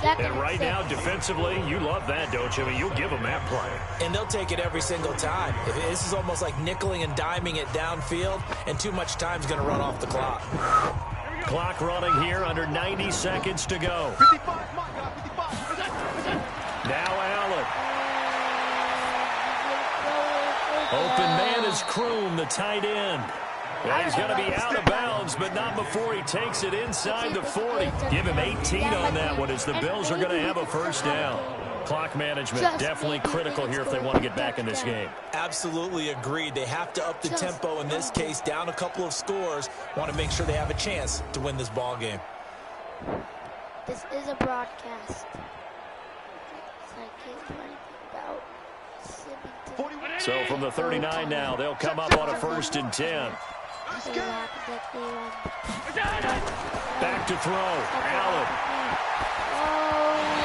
And right now, defensively, you love that, don't you? I mean, you'll give them that play. And they'll take it every single time. This is almost like nickeling and diming it downfield, and too much time's going to run off the clock. Clock running here, under 90 seconds to go. Now Allen. Open man is Kroom, the tight end. Well, he's going to be out of bounds, but not before he takes it inside the 40. Give him 18 on that one as the Bills are going to have a first down. Clock management definitely critical here if they want to get back in this game. Absolutely agreed. They have to up the tempo in this case, down a couple of scores. Want to make sure they have a chance to win this ball game. This is a broadcast. So I can't do anything about So from the 39 now, they'll come up on a 1st and 10. Back to throw. Allen.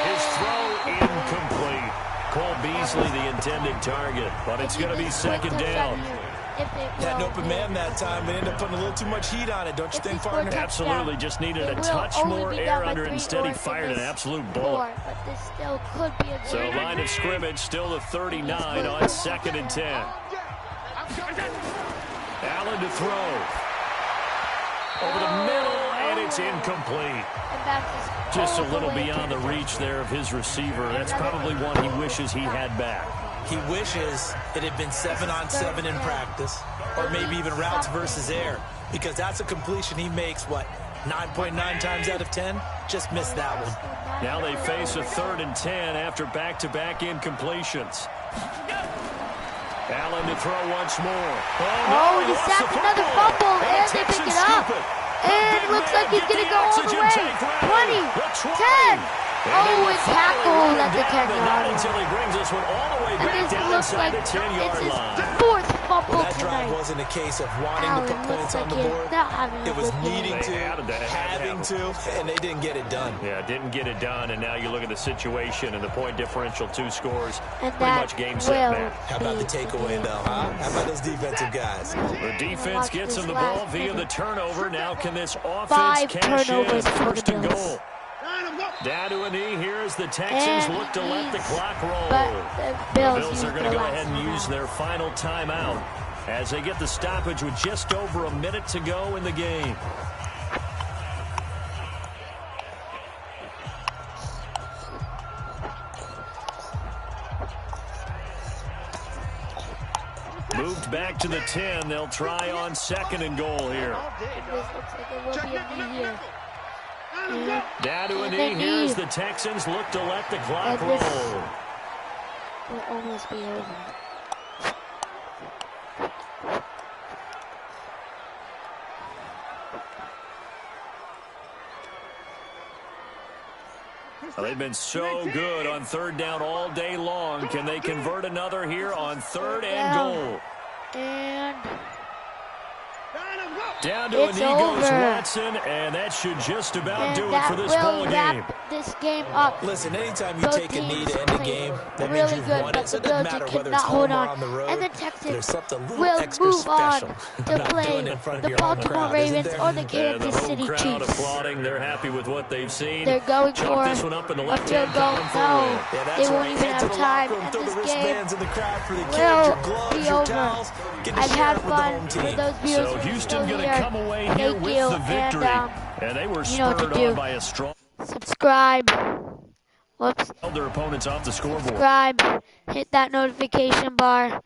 His throw incomplete. Cole Beasley the intended target, but it's going to be 2nd down. Had an open man that time, but ended up putting a little too much heat on it, don't you think, partner? Absolutely, just needed a touch more air under it. Instead, he fired an absolute bullet. So line of scrimmage, still the 39 on 2nd and 10. Allen to throw. Over the middle, and it's incomplete. Just a little beyond the reach there of his receiver. That's probably one he wishes he had back. He wishes it had been 7-on-7 in practice, or maybe even routes versus air, because that's a completion he makes, 9.9 times out of 10? Just missed that one. Now they face a 3rd and 10 after back-to-back incompletions. Allen to throw once more. Oh, he sacked another fumble, and they pick it up. And looks like he's going to go all the way. 20, 10. Oh, it's tackled at the 10-yard line. Until he brings this one all the way back down inside the 10-yard line. It's his 4th fumble that drive wasn't a case of wanting to put points on the board. It was needing to, having to, and they didn't get it done. Yeah, didn't get it done, and now you look at the situation and the point differential, 2 scores, pretty much game set back. How about the takeaway, though, huh? How about those defensive guys? The defense gets him the ball via the turnover. Now can this offense cash in as 1st and goal? Down to a knee here as the Texans look to let the clock roll. The Bills are going to go ahead and use their final timeout as they get the stoppage with just over a minute to go in the game. Moved back to the 10. They'll try on 2nd and goal here. Down to a knee here as the Texans look to let the clock roll. Will almost be over. Well, they've been so good on 3rd down all day long. Can they convert another here on 3rd and goal? And down to a knee goes Watson, and that should just about do it for this ball game. This game up. Listen, anytime you take a knee to end a game, that means you've won it. So it doesn't matter whether it's home or on the road. And the Texans will move on to play the Baltimore Ravens or the Kansas City Chiefs. Crowd applauding. They're happy with what they've seen. They're going for this one up in the a field goal. No, they won't even have time. And this game will be over. I've had fun for those viewers. So Houston going to come away here with the victory. And they were spurred on by a strong... Subscribe. Whoops. Held their opponents off the scoreboard. Subscribe. Hit that notification bar.